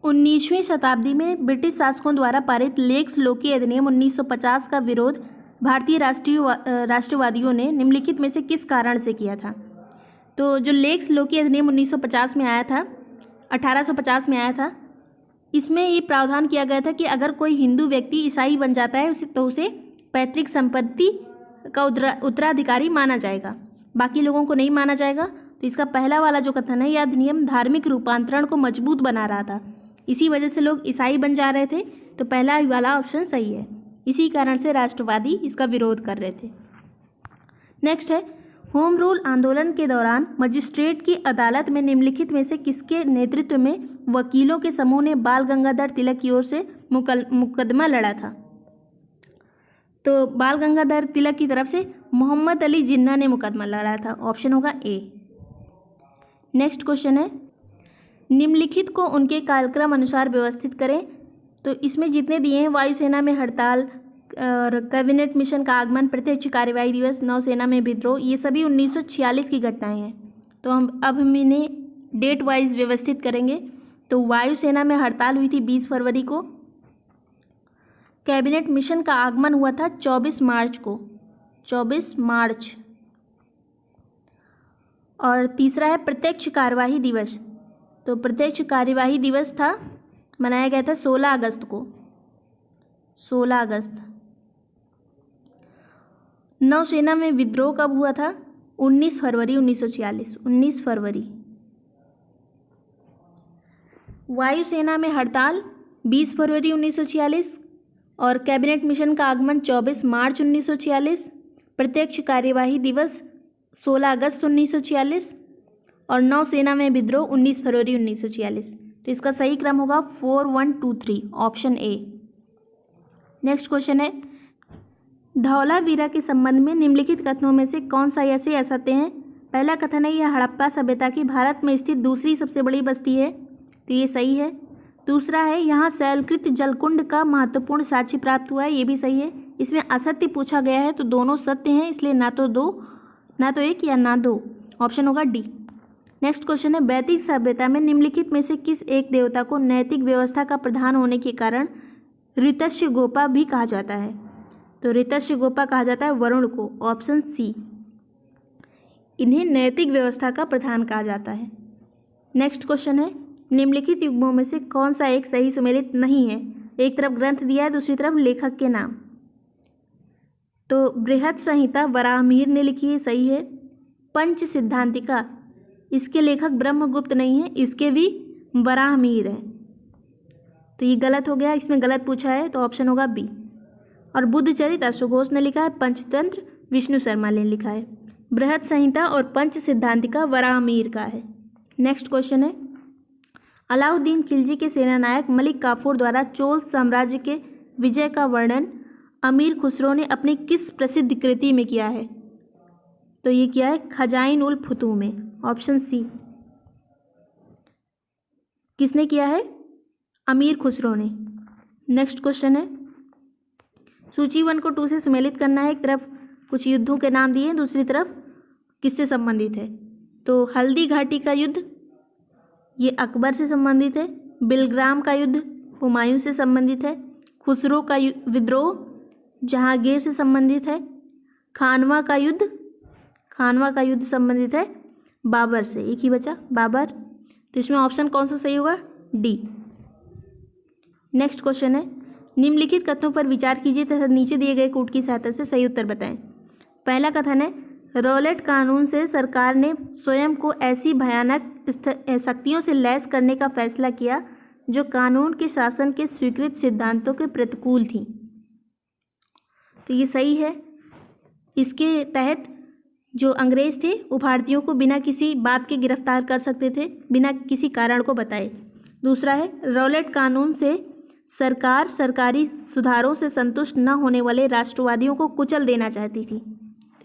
19वीं शताब्दी में ब्रिटिश शासकों द्वारा पारित लेक्स लोकी अधिनियम 1950 का विरोध भारतीय राष्ट्रवादियों ने निम्नलिखित में से किस कारण से किया था? तो जो लेक्स लोकी अधिनियम 1950 में आया था, 1850 में आया था, इसमें ये प्रावधान किया गया था कि अगर कोई हिंदू व्यक्ति ईसाई बन जाता है तो उसे पैतृक संपत्ति का उत्तराधिकारी माना जाएगा, बाकी लोगों को नहीं माना जाएगा। तो इसका पहला वाला जो कथन है, यह अधिनियम धार्मिक रूपांतरण को मजबूत बना रहा था, इसी वजह से लोग ईसाई बन जा रहे थे। तो पहला वाला ऑप्शन सही है, इसी कारण से राष्ट्रवादी इसका विरोध कर रहे थे। नेक्स्ट है, होम रूल आंदोलन के दौरान मजिस्ट्रेट की अदालत में निम्नलिखित में से किसके नेतृत्व में वकीलों के समूह ने बाल गंगाधर तिलक की ओर से मुकदमा लड़ा था? तो बाल गंगाधर तिलक की तरफ से मोहम्मद अली जिन्ना ने मुकदमा लड़ा था, ऑप्शन होगा ए। नेक्स्ट क्वेश्चन है, निम्नलिखित को उनके कार्यक्रम अनुसार व्यवस्थित करें। तो इसमें जितने दिए हैं, वायुसेना में हड़ताल और कैबिनेट मिशन का आगमन, प्रत्यक्ष कार्यवाही दिवस, नौसेना में विद्रोह, ये सभी 1946 की घटनाएं हैं। तो हम इन्हें डेट वाइज व्यवस्थित करेंगे। तो वायुसेना में हड़ताल हुई थी 20 फरवरी को, कैबिनेट मिशन का आगमन हुआ था 24 मार्च को, 24 मार्च। और तीसरा है प्रत्यक्ष कार्यवाही दिवस। तो प्रत्यक्ष कार्यवाही दिवस था, मनाया गया था 16 अगस्त को, 16 अगस्त। नौसेना में विद्रोह कब हुआ था? 19 फरवरी 1946, 19 फरवरी। वायुसेना में हड़ताल 20 फरवरी 1946 और कैबिनेट मिशन का आगमन 24 मार्च 1946, प्रत्यक्ष कार्यवाही दिवस 16 अगस्त 1946 और नौसेना में विद्रोह 19 फरवरी 1946। तो इसका सही क्रम होगा 4, 1, 2, 3, ऑप्शन ए। नेक्स्ट क्वेश्चन है, धौलावीरा के संबंध में निम्नलिखित कथनों में से कौन सा ऐसे असत्य हैं? पहला कथन है, यह हड़प्पा सभ्यता की भारत में स्थित दूसरी सबसे बड़ी बस्ती है, तो ये सही है। दूसरा है, यहाँ शैलकृत जलकुंड का महत्वपूर्ण साक्ष्य प्राप्त हुआ है, ये भी सही है। इसमें असत्य पूछा गया है तो दोनों सत्य हैं, इसलिए ना तो एक या ना दो, ऑप्शन होगा डी। नेक्स्ट क्वेश्चन है, वैदिक सभ्यता में निम्नलिखित में से किस एक देवता को नैतिक व्यवस्था का प्रधान होने के कारण ऋतस्य गोपा भी कहा जाता है? तो ऋतस्य गोपा कहा जाता है वरुण को, ऑप्शन सी। इन्हें नैतिक व्यवस्था का प्रधान कहा जाता है। नेक्स्ट क्वेश्चन है, निम्नलिखित युग्मों में से कौन सा एक सही सुमेलित नहीं है? एक तरफ ग्रंथ दिया है, दूसरी तरफ लेखक के नाम। तो बृहत संहिता वराहमिहिर ने लिखी है, सही है। पंच सिद्धांतिका, इसके लेखक ब्रह्मगुप्त नहीं है, इसके भी वराहमिहिर है, तो ये गलत हो गया, इसमें गलत पूछा है, तो ऑप्शन होगा बी। और बुद्धचरित अश्वघोष ने लिखा है, पंचतंत्र विष्णु शर्मा ने लिखा है। बृहत संहिता और पंच सिद्धांतिका वराहमिहिर का है। नेक्स्ट क्वेश्चन है, अलाउद्दीन खिलजी के सेनानायक मलिक काफूर द्वारा चोल साम्राज्य के विजय का वर्णन अमीर खुसरो ने अपनी किस प्रसिद्ध कृति में किया है? तो ये किया है खजाइन उल फुतूह में, ऑप्शन सी। किसने किया है? अमीर खुसरो ने। नेक्स्ट क्वेश्चन है, सूची 1 को 2 से सुमेलित करना है। एक तरफ कुछ युद्धों के नाम दिए, दूसरी तरफ किससे संबंधित है? तो हल्दी घाटी का युद्ध ये अकबर से संबंधित है, बिलग्राम का युद्ध हुमायूं से संबंधित है, खुसरो का विद्रोह जहांगीर से संबंधित है, खानवा का युद्ध संबंधित है बाबर से। एक ही बचा बाबर, तो इसमें ऑप्शन कौन सा सही होगा? डी। नेक्स्ट क्वेश्चन है, निम्नलिखित कथनों पर विचार कीजिए तथा नीचे दिए गए कूट की सहायता से सही उत्तर बताएं। पहला कथन है, रॉलेट कानून से सरकार ने स्वयं को ऐसी भयानक शक्तियों से लैस करने का फैसला किया जो कानून के शासन के स्वीकृत सिद्धांतों के प्रतिकूल थी। तो ये सही है। इसके तहत जो अंग्रेज थे वो भारतीयों को बिना किसी बात के गिरफ्तार कर सकते थे, बिना किसी कारण को बताए। दूसरा है, रॉलेट कानून से सरकार सरकारी सुधारों से संतुष्ट न होने वाले राष्ट्रवादियों को कुचल देना चाहती थी।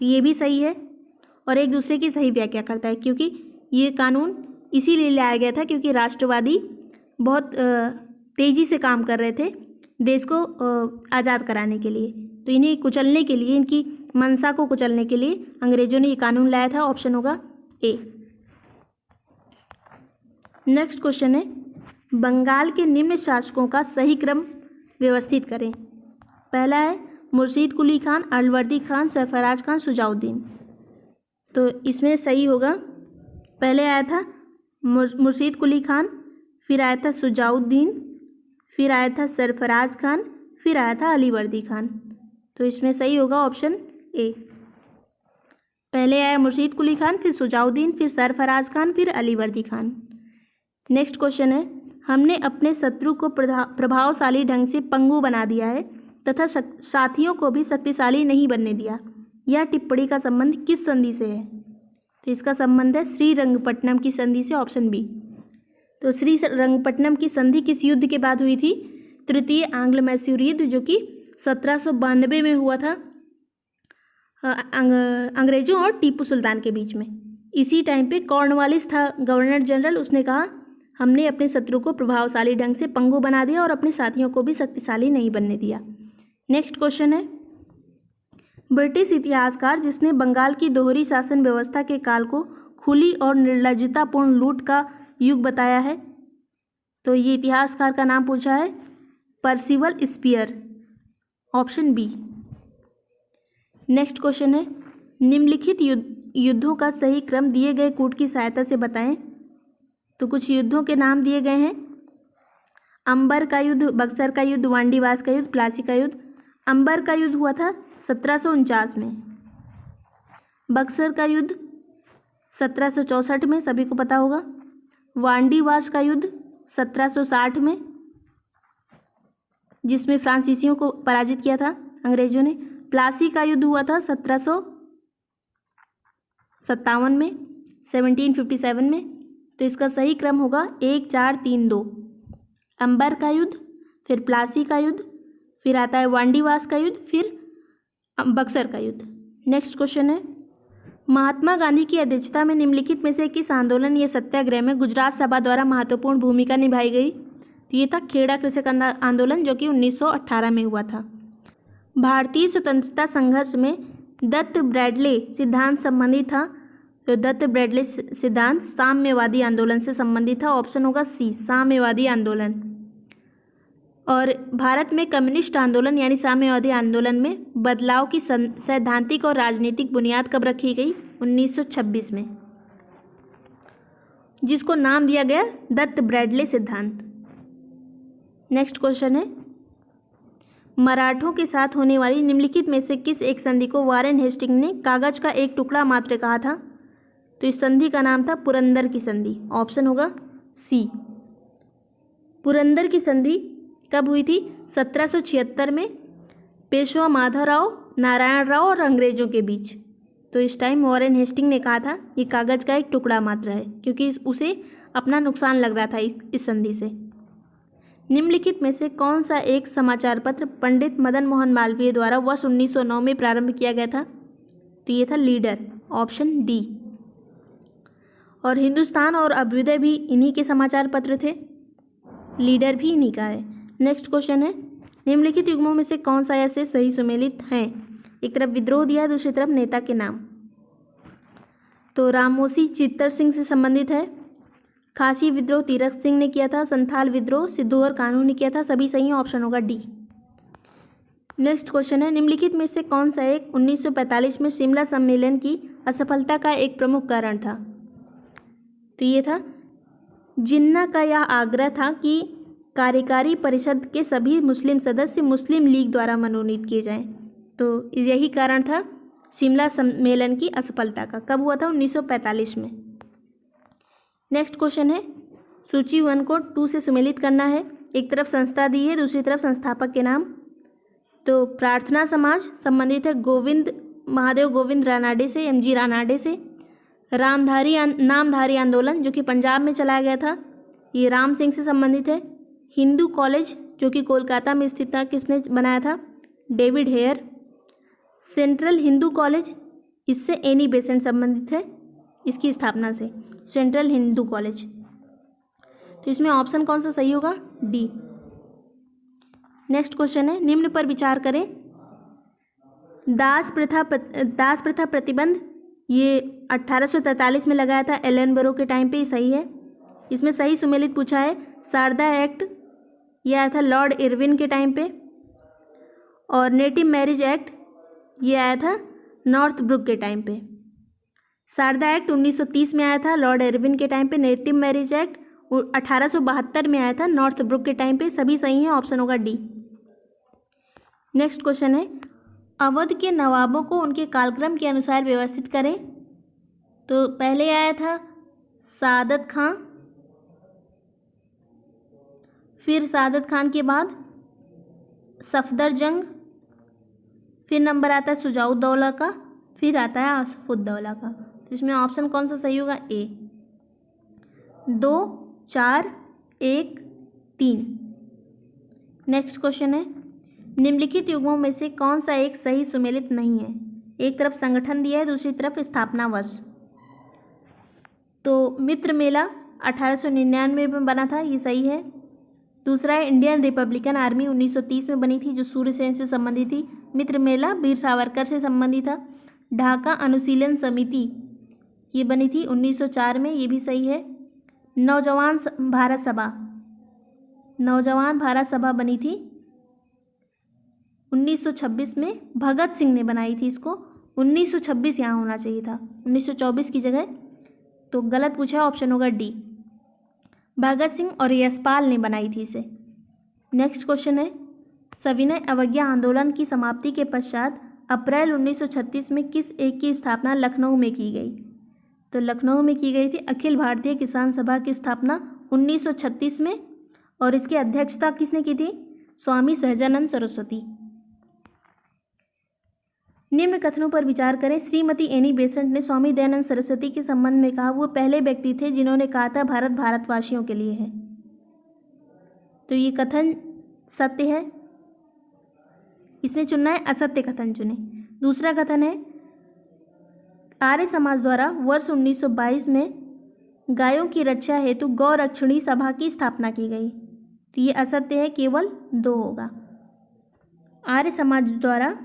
तो ये भी सही है और एक दूसरे की सही व्याख्या करता है, क्योंकि ये कानून इसीलिए लाया गया था क्योंकि राष्ट्रवादी बहुत तेज़ी से काम कर रहे थे देश को आज़ाद कराने के लिए। तो इन्हें कुचलने के लिए, इनकी मंशा को कुचलने के लिए अंग्रेजों ने ये कानून लाया था। ऑप्शन होगा ए। नेक्स्ट क्वेश्चन है, बंगाल के निम्न शासकों का सही क्रम व्यवस्थित करें। पहला है मुर्शीद कुली खान, अलवर्दी खान, सरफराज खान, शुजाउद्दीन। तो इसमें सही होगा, पहले आया था मुर्शीद कुली खान, फिर आया था शुजाउद्दीन, फिर आया था सरफराज खान, फिर आया था अलीवर्दी खान। तो इसमें सही होगा ऑप्शन ए। पहले आया मुर्शीद कुली खान, फिर शुजाउद्दीन, फिर सरफराज खान, फिर अलीवर्दी खान। नेक्स्ट क्वेश्चन है, हमने अपने शत्रु को प्रभावशाली ढंग से पंगु बना दिया है तथा साथियों को भी शक्तिशाली नहीं बनने दिया। यह टिप्पणी का संबंध किस संधि से है? तो इसका संबंध है श्रीरंगपट्टनम की संधि से, ऑप्शन बी। तो श्रीरंगपट्टनम की संधि किस युद्ध के बाद हुई थी? तृतीय आंग्ल मैसूर युद्ध, जो कि 1792 में हुआ था अंग्रेजों और टीपू सुल्तान के बीच में। इसी टाइम पे कॉर्नवालिस था गवर्नर जनरल, उसने कहा हमने अपने शत्रु को प्रभावशाली ढंग से पंगु बना दिया और अपने साथियों को भी शक्तिशाली नहीं बनने दिया। नेक्स्ट क्वेश्चन है, ब्रिटिश इतिहासकार जिसने बंगाल की दोहरी शासन व्यवस्था के काल को खुली और निर्लज्जतापूर्ण लूट का युग बताया है? तो ये इतिहासकार का नाम पूछा है, Percival Spear, option B. Next question है, निम्नलिखित युद्धों का सही क्रम दिए गए कूट की सहायता से बताएं। तो कुछ युद्धों के नाम दिए गए हैं, अंबर का युद्ध, बक्सर का युद्ध, वांडीवास का युद्ध, प्लासी का युद्ध। अंबर का युद्ध हुआ था 1749 में, बक्सर का युद्ध 1764 में, सभी को पता होगा। वांडीवास का युद्ध 1760 में, जिसमें फ्रांसीसियों को पराजित किया था अंग्रेजों ने। प्लासी का युद्ध हुआ था 1757 में, 1757 में। तो इसका सही क्रम होगा 1 4 3 2। अंबर का युद्ध, फिर प्लासी का युद्ध, फिर आता है वांडीवास का युद्ध, फिर बक्सर का युद्ध। नेक्स्ट क्वेश्चन है, महात्मा गांधी की अध्यक्षता में निम्नलिखित में से किस आंदोलन या सत्याग्रह में गुजरात सभा द्वारा महत्वपूर्ण भूमिका निभाई गई? तो ये था खेड़ा कृषक आंदोलन, जो कि 1918 में हुआ था। भारतीय स्वतंत्रता संघर्ष में दत्त ब्रैडले सिद्धांत संबंधित था। तो दत्त ब्रैडले सिद्धांत साम्यवादी आंदोलन से संबंधित था, ऑप्शन होगा सी, साम्यवादी आंदोलन। और भारत में कम्युनिस्ट आंदोलन यानी साम्यवादी आंदोलन में बदलाव की सैद्धांतिक और राजनीतिक बुनियाद कब रखी गई? 1926 में, जिसको नाम दिया गया दत्त ब्रैडले सिद्धांत। नेक्स्ट क्वेश्चन है, मराठों के साथ होने वाली निम्नलिखित में से किस एक संधि को वारेन हेस्टिंग ने कागज का एक टुकड़ा मात्र कहा था? तो इस संधि का नाम था पुरंदर की संधि, ऑप्शन होगा सी। पुरंदर की संधि कब हुई थी? 1776 में, पेशवा माधवराव, नारायण राव और अंग्रेजों के बीच। तो इस टाइम वारेन हेस्टिंग ने कहा था ये कागज का एक टुकड़ा मात्र है, क्योंकि उसे अपना नुकसान लग रहा था इस संधि से। निम्नलिखित में से कौन सा एक समाचार पत्र पंडित मदन मोहन मालवीय द्वारा वर्ष 1909 में प्रारंभ किया गया था? तो ये था लीडर, ऑप्शन डी। और हिंदुस्तान और अभ्युदय भी इन्हीं के समाचार पत्र थे, लीडर भी इन्हीं का है। नेक्स्ट क्वेश्चन है, निम्नलिखित युग्मों में से कौन सा ऐसे सही सुमेलित हैं? एक तरफ विद्रोह दिया है, दूसरी तरफ नेता के नाम। तो रामोसी चित्तर सिंह से संबंधित है, खासी विद्रोह तीरथ सिंह ने किया था, संथाल विद्रोह सिद्धू और कान्हू ने किया था, सभी सही है, ऑप्शन होगा डी। नेक्स्ट क्वेश्चन है, निम्नलिखित में से कौन सा एक 1945 में शिमला सम्मेलन की असफलता का एक प्रमुख कारण था? तो ये था जिन्ना का यह आग्रह था कि कार्यकारी परिषद के सभी मुस्लिम सदस्य मुस्लिम लीग द्वारा मनोनीत किए जाएं। तो यही कारण था शिमला सम्मेलन की असफलता का। कब हुआ था? 1945 में। नेक्स्ट क्वेश्चन है, सूची 1 को 2 से सुमेलित करना है। एक तरफ संस्था दी है, दूसरी तरफ संस्थापक के नाम। तो प्रार्थना समाज संबंधित है महादेव गोविंद रानाडे से, MG रानाडे से। नामधारी आंदोलन जो कि पंजाब में चलाया गया था, ये राम सिंह से संबंधित है। हिंदू कॉलेज जो कि कोलकाता में स्थित था, किसने बनाया था? David Hare. Central Hindu college, इससे एनी बेसेंट संबंधित है, इसकी स्थापना से सेंट्रल हिंदू कॉलेज। तो इसमें ऑप्शन कौन सा सही होगा? डी। नेक्स्ट क्वेश्चन है, निम्न पर विचार करें। दास प्रथा प्रतिबंध ये 1843 में लगाया था एलन बरो के टाइम पे, ये सही है। इसमें सही सुमेलित पूछा है। शारदा एक्ट ये आया था लॉर्ड इरविन के टाइम पे, और नेटिव मैरिज एक्ट ये आया था नॉर्थ ब्रुक के टाइम पे। शारदा एक्ट 1930 में आया था लॉर्ड इरविन के टाइम पे। नेटिव मैरिज एक्ट 1872 में आया था नॉर्थ ब्रुक के टाइम पे। सभी सही हैं, ऑप्शन होगा डी। नेक्स्ट क्वेश्चन है, अवध के नवाबों को उनके कालक्रम के अनुसार व्यवस्थित करें। तो पहले आया था सादत खां, फिर सादत खान के बाद सफदरजंग, फिर नंबर आता है शुजाउद्दौला का, फिर आता है आसफुद्दौला का। तो इसमें ऑप्शन कौन सा सही होगा? ए। 2, 4, 1, 3। नेक्स्ट क्वेश्चन है, निम्नलिखित युग्मों में से कौन सा एक सही सुमेलित नहीं है? एक तरफ संगठन दिया है, दूसरी तरफ स्थापना वर्ष। तो मित्र मेला 1899 में बना था, ये सही है। दूसरा है इंडियन रिपब्लिकन आर्मी 1930 में बनी थी, जो सूर्यसेन से संबंधित थी। मित्र मेला वीर सावरकर से संबंधित था। ढाका अनुशीलन समिति ये बनी थी 1904 में, ये भी सही है। नौजवान भारत सभा बनी थी 1926 में, भगत सिंह ने बनाई थी इसको। 1926 यहाँ होना चाहिए था, 1924 की जगह, तो गलत पूछा है, ऑप्शन होगा डी। भगत सिंह और यशपाल ने बनाई थी इसे। नेक्स्ट क्वेश्चन है, सविनय अवज्ञा आंदोलन की समाप्ति के पश्चात अप्रैल 1936 में किस एक की स्थापना लखनऊ में की गई? तो लखनऊ में की गई थी अखिल भारतीय किसान सभा की स्थापना 1936 में, और इसकी अध्यक्षता किसने की थी? स्वामी सहजानंद सरस्वती। निम्न कथनों पर विचार करें। श्रीमती एनी बेसेंट ने स्वामी दयानंद सरस्वती के संबंध में कहा, वो पहले व्यक्ति थे जिन्होंने कहा था भारत भारतवासियों के लिए है। तो ये कथन सत्य है, इसमें चुनना है असत्य कथन चुने। दूसरा कथन है, आर्य समाज द्वारा वर्ष 1922 में गायों की रक्षा हेतु गौ रक्षणी सभा की स्थापना की गई। तो ये असत्य है, केवल 2 होगा। आर्य समाज द्वारा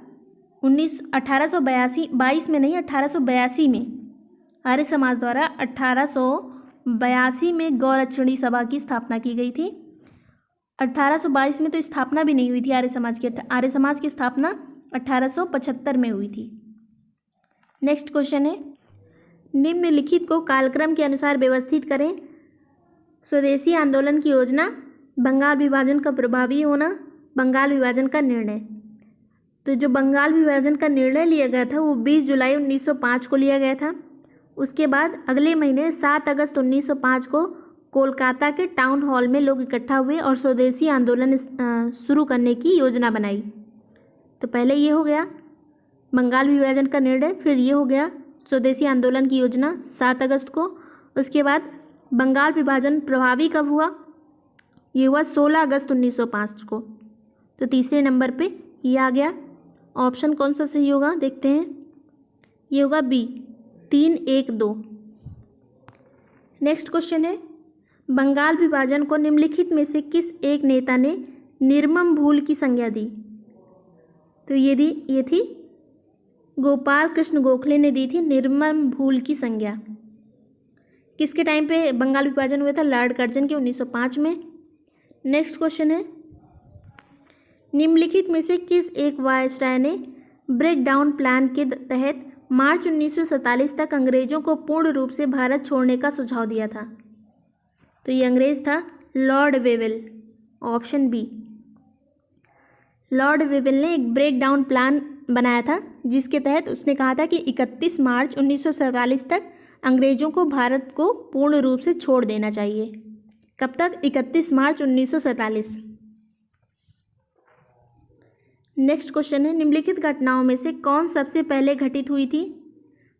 1882 में नहीं, 1882 में आर्य समाज द्वारा 1882 में गौ रक्षणी सभा की स्थापना की गई थी। 1822 में तो स्थापना भी नहीं हुई थी आर्य समाज की। आर्य समाज की स्थापना 1875 में हुई थी। नेक्स्ट क्वेश्चन है, निम्नलिखित को कालक्रम के अनुसार व्यवस्थित करें। स्वदेशी आंदोलन की योजना, बंगाल विभाजन का प्रभावी होना, बंगाल विभाजन का निर्णय। तो जो बंगाल विभाजन का निर्णय लिया गया था वो 20 जुलाई 1905 को लिया गया था। उसके बाद अगले महीने 7 अगस्त 1905 को कोलकाता के टाउन हॉल में लोग इकट्ठा हुए और स्वदेशी आंदोलन शुरू करने की योजना बनाई। तो पहले ये हो गया बंगाल विभाजन का निर्णय, फिर ये हो गया स्वदेशी आंदोलन की योजना 7 अगस्त को। उसके बाद बंगाल विभाजन प्रभावी कब हुआ? ये हुआ 16 अगस्त 1905 को। तो तीसरे नंबर पे ये आ गया। ऑप्शन कौन सा सही होगा देखते हैं, ये होगा बी 3, 1, 2। नेक्स्ट क्वेश्चन है, बंगाल विभाजन को निम्नलिखित में से किस एक नेता ने निर्मम भूल की संज्ञा दी? तो ये थी गोपाल कृष्ण गोखले ने दी थी निर्मम भूल की संज्ञा। किसके टाइम पे बंगाल विभाजन हुआ था? लॉर्ड कर्जन के 1905 में। नेक्स्ट क्वेश्चन है, निम्नलिखित में से किस एक वायसराय ने ब्रेक डाउन प्लान के तहत मार्च 1947 तक अंग्रेजों को पूर्ण रूप से भारत छोड़ने का सुझाव दिया था? तो ये अंग्रेज था Lord Wavell. Option B. Lord Wavell ने एक ब्रेक डाउन प्लान बनाया था जिसके तहत उसने कहा था कि 31 मार्च 1947 तक अंग्रेजों को भारत को पूर्ण रूप से छोड़ देना चाहिए। कब तक? 31 मार्च 1947। नेक्स्ट क्वेश्चन है, निम्नलिखित घटनाओं में से कौन सबसे पहले घटित हुई थी?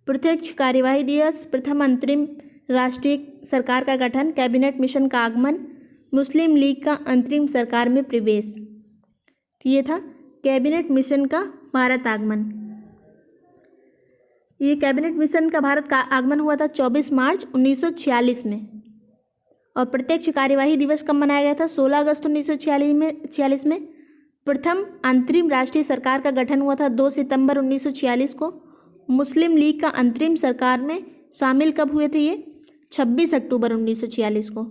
प्रत्यक्ष कार्यवाही दिवस, प्रथम अंतरिम राष्ट्रीय सरकार का गठन, कैबिनेट मिशन का आगमन, मुस्लिम लीग का अंतरिम सरकार में प्रवेश। तो ये था कैबिनेट मिशन का भारत आगमन। ये कैबिनेट मिशन का भारत का आगमन हुआ था 24 मार्च 1946 में। और प्रत्यक्ष कार्यवाही दिवस कब मनाया गया था? 16 अगस्त 1946 में। प्रथम अंतरिम राष्ट्रीय सरकार का गठन हुआ था 2 सितंबर 1946 को। मुस्लिम लीग का अंतरिम सरकार में शामिल कब हुए थे? ये 26 अक्टूबर 1946 को।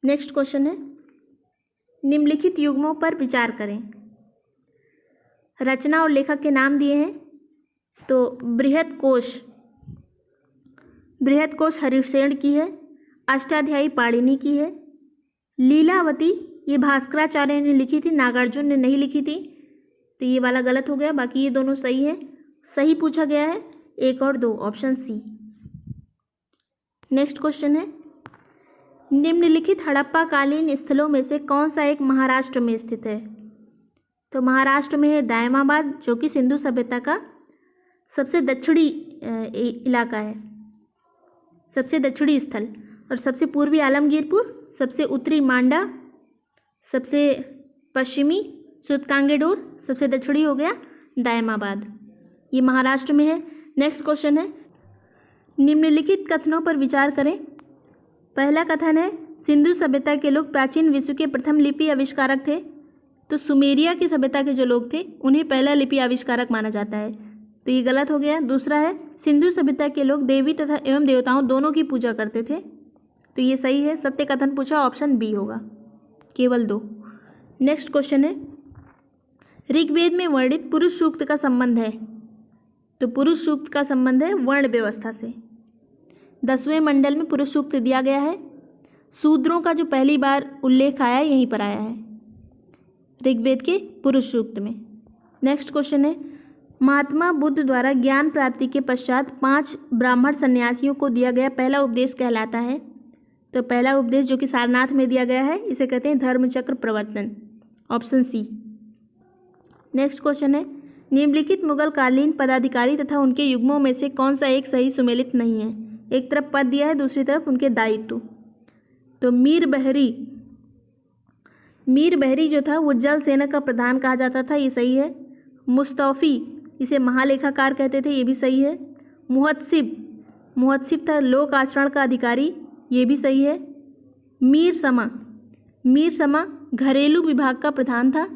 नेक्स्ट क्वेश्चन है, निम्नलिखित युग्मों पर विचार करें। रचना और लेखक के नाम दिए हैं। तो बृहत कोश हरिशेन की है, अष्टाध्यायी पाणिनि की है। लीलावती ये भास्कराचार्य ने लिखी थी, नागार्जुन ने नहीं लिखी थी, तो ये वाला गलत हो गया, बाकी ये दोनों सही है। सही पूछा गया है 1 और 2, ऑप्शन सी। नेक्स्ट क्वेश्चन है, निम्नलिखित हड़प्पा कालीन स्थलों में से कौन सा एक महाराष्ट्र में स्थित है? तो महाराष्ट्र में है दायमाबाद, जो कि सिंधु सभ्यता का सबसे दक्षिणी इलाका है, सबसे दक्षिणी स्थल। और सबसे पूर्वी आलमगीरपुर, सबसे उत्तरी मांडा, सबसे पश्चिमी सूतकांगेडोर, सबसे दक्षिणी हो गया दायमाबाद। ये महाराष्ट्र में है। नेक्स्ट क्वेश्चन है, निम्नलिखित कथनों पर विचार करें। पहला कथन है, सिंधु सभ्यता के लोग प्राचीन विश्व के प्रथम लिपि आविष्कारक थे। तो सुमेरिया की सभ्यता के जो लोग थे उन्हें पहला लिपि आविष्कारक माना जाता है, तो ये गलत हो गया। दूसरा है, सिंधु सभ्यता के लोग देवी तथा एवं देवताओं दोनों की पूजा करते थे, तो ये सही है। सत्य कथन पूछा, ऑप्शन बी होगा, केवल 2। नेक्स्ट क्वेश्चन है, ऋग्वेद में वर्णित पुरुष सूक्त का संबंध है। तो पुरुष सूक्त का संबंध है वर्ण व्यवस्था से। 10वें मंडल में पुरुष सूक्त दिया गया है। शूद्रों का जो पहली बार उल्लेख आया यहीं पर आया है, ऋग्वेद के पुरुष सूक्त में। नेक्स्ट क्वेश्चन है, महात्मा बुद्ध द्वारा ज्ञान प्राप्ति के पश्चात 5 ब्राह्मण सन्यासियों को दिया गया पहला उपदेश कहलाता है। तो पहला उपदेश जो कि सारनाथ में दिया गया है, इसे कहते हैं धर्मचक्र प्रवर्तन, ऑप्शन सी। नेक्स्ट क्वेश्चन है, निम्नलिखित मुगल कालीन पदाधिकारी तथा उनके युग्मों में से कौन सा एक सही सुमेलित नहीं है? एक तरफ पद दिया है, दूसरी तरफ उनके दायित्व। तो मीर बहरी जो था वो जल सेना का प्रधान कहा जाता था, ये सही है। मुस्तौफी इसे महालेखाकार कहते थे, ये भी सही है। मुहत्सिब था लोक आचरण का अधिकारी, ये भी सही है। मीर समा घरेलू विभाग का प्रधान था,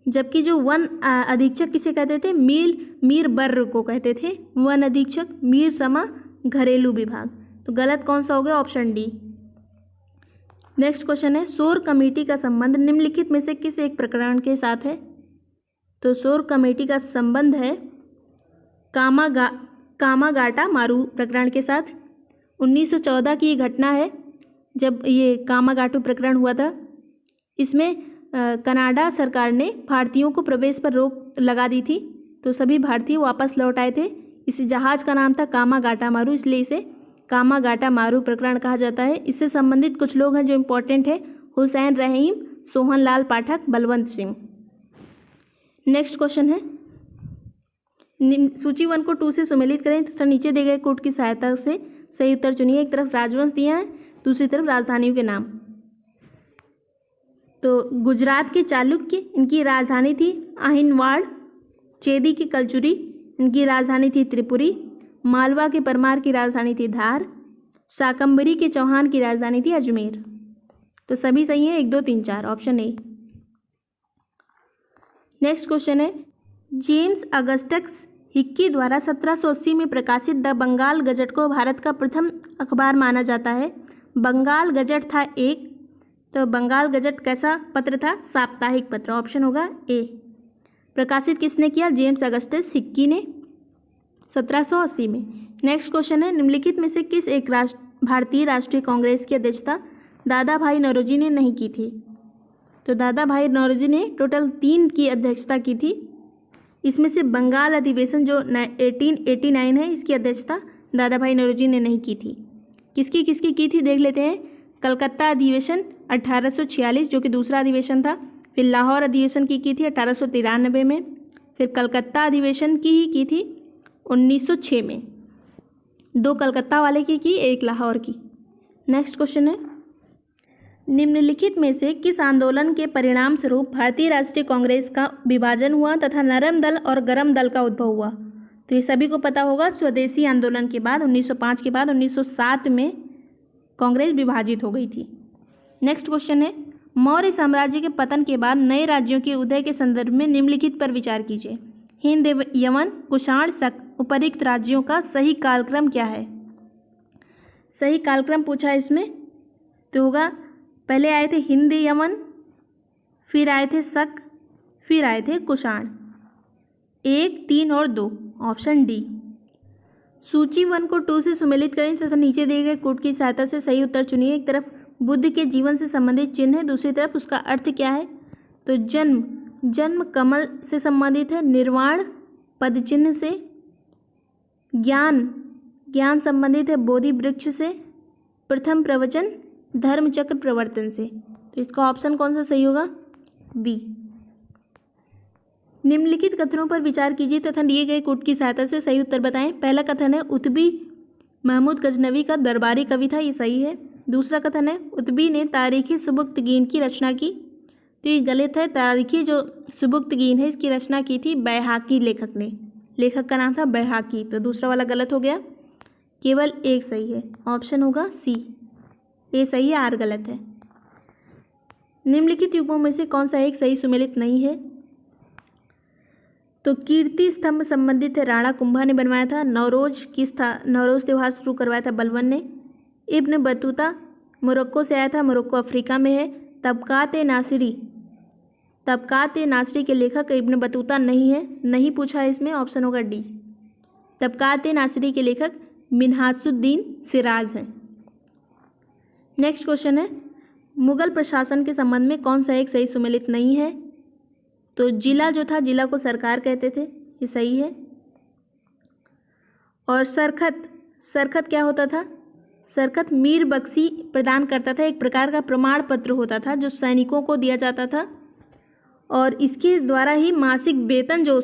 जबकि जो वन अधीक्षक किसे कहते थे? मीर बर्र को कहते थे वन अधीक्षक। मीर समा घरेलू विभाग, तो गलत कौन सा हो गया? Option D. नेक्स्ट क्वेश्चन है, शोर कमेटी का संबंध निम्नलिखित में से किस एक प्रकरण के साथ है? तो शोर कमेटी का संबंध है कामागाटा मारू प्रकरण के साथ। 1914 की ये घटना है जब ये कामागाटू प्रकरण हुआ था। इसमें कनाडा सरकार ने भारतीयों को प्रवेश पर रोक लगा दी थी, तो सभी भारतीय वापस लौट आए थे। इस जहाज़ का नाम था कामागाटा मारू, इसलिए इसे कामागाटा मारू प्रकरण कहा जाता है। इससे संबंधित कुछ लोग हैं जो इम्पोर्टेंट है, हुसैन रहीम, सोहन लाल पाठक, बलवंत सिंह। नेक्स्ट क्वेश्चन है, सूची 1 को 2 से सुमेलित करें तथा नीचे दिए गए कोड की सहायता से सही उत्तर चुनिए। एक तरफ राजवंश दिया है, दूसरी तरफ राजधानियों के नाम। तो गुजरात के चालुक्य, इनकी राजधानी थी अहिनवाड़। चेदी की कलचुरी, इनकी राजधानी थी त्रिपुरी। मालवा के परमार की राजधानी थी धार। शाकंभरी के चौहान की राजधानी थी अजमेर। तो सभी सही है, 1, 2, 3, 4, ऑप्शन ए। नेक्स्ट क्वेश्चन है, जेम्स अगस्टस हिक्की द्वारा 1780 में प्रकाशित द बंगाल गजट को भारत का प्रथम अखबार माना जाता है। बंगाल गजट था एक, तो बंगाल गजट कैसा पत्र था? साप्ताहिक पत्र, ऑप्शन होगा ए। प्रकाशित किसने किया? जेम्स अगस्टस हिक्की ने 1780 में। नेक्स्ट क्वेश्चन है, निम्नलिखित में से किस एक भारतीय राष्ट्रीय कांग्रेस की अध्यक्षता दादा भाई नौरोजी ने नहीं की थी। तो दादा भाई नौरोजी ने टोटल 3 की अध्यक्षता की थी। इसमें से बंगाल अधिवेशन जो 1889 है, इसकी अध्यक्षता दादा भाई नौरोजी ने नहीं की थी। किसकी किसकी की थी देख लेते हैं। कलकत्ता अधिवेशन 1846 जो कि दूसरा अधिवेशन था। फिर लाहौर अधिवेशन की थी 1893 में। फिर कलकत्ता अधिवेशन की ही की थी 1906 में। 2 कलकत्ता वाले की, एक लाहौर की। नेक्स्ट क्वेश्चन है, निम्नलिखित में से किस आंदोलन के परिणाम स्वरूप भारतीय राष्ट्रीय कांग्रेस का विभाजन हुआ तथा नरम दल और गरम दल का उद्भव हुआ? तो ये सभी को पता होगा, स्वदेशी आंदोलन के बाद 1905 के बाद 1907 में कांग्रेस विभाजित हो गई थी। नेक्स्ट क्वेश्चन है, मौर्य साम्राज्य के पतन के बाद नए राज्यों के उदय के संदर्भ में निम्नलिखित पर विचार कीजिए। हिंद, यवन, कुषाण, शक उपरोक्त राज्यों का सही कालक्रम क्या है? सही कालक्रम पूछा है इसमें, तो होगा पहले आए थे हिंद यवन, फिर आए थे शक, फिर आए थे कुषाण। 1, 3 और 2, ऑप्शन डी। सूची 1 को 2 से सुमेलित करें तथा नीचे दिए गए कोड की सहायता से सही उत्तर चुनिए। एक तरफ बुद्ध के जीवन से संबंधित चिन्ह है, दूसरी तरफ उसका अर्थ क्या है? तो जन्म कमल से संबंधित है, निर्वाण पद चिन्ह से, ज्ञान संबंधित है बोधि वृक्ष से, प्रथम प्रवचन धर्म चक्र प्रवर्तन से। तो इसका ऑप्शन कौन सा सही होगा? बी। निम्नलिखित कथनों पर विचार कीजिए तथा दिए गए कोड की सहायता से सही उत्तर बताएं। पहला कथन है उतबी महमूद गजनवी का दरबारी कवि था, ये सही है। दूसरा कथन है उतबी ने तारीखी सुबुक्तगीन की रचना की, तो ये गलत है। तारीखी जो सुबुक्तगीन है इसकी रचना की थी बैहाकी लेखक ने, लेखक का नाम था बैहाकी, तो दूसरा वाला गलत हो गया। केवल एक सही है, ऑप्शन होगा सी, ए सही है, आर गलत है। निम्नलिखित युग्मों में से कौन सा एक सही सुमेलित नहीं है? तो कीर्ति स्तंभ संबंधित है, राणा कुंभा ने बनवाया था। नौरोज त्यौहार शुरू करवाया था बलबन ने। इब्न बतूता मोरक्को से आया था, मोरक्को अफ्रीका में है। तबकात नासरी के लेखक इब्न बतूता नहीं है, नहीं पूछा है इसमें, ऑप्शन होगा डी। तबकात नासरी के लेखक मिन्हाजुद्दीन सिराज हैं। नेक्स्ट क्वेश्चन है, मुगल प्रशासन के संबंध में कौन सा एक सही सुमेलित नहीं है? तो जिला जो था, जिला को सरकार कहते थे, ये सही है। और सरखत क्या होता था? सरखत मीर बख्शी प्रदान करता था, एक प्रकार का प्रमाण पत्र होता था जो सैनिकों को दिया जाता था, और इसके द्वारा ही मासिक वेतन जो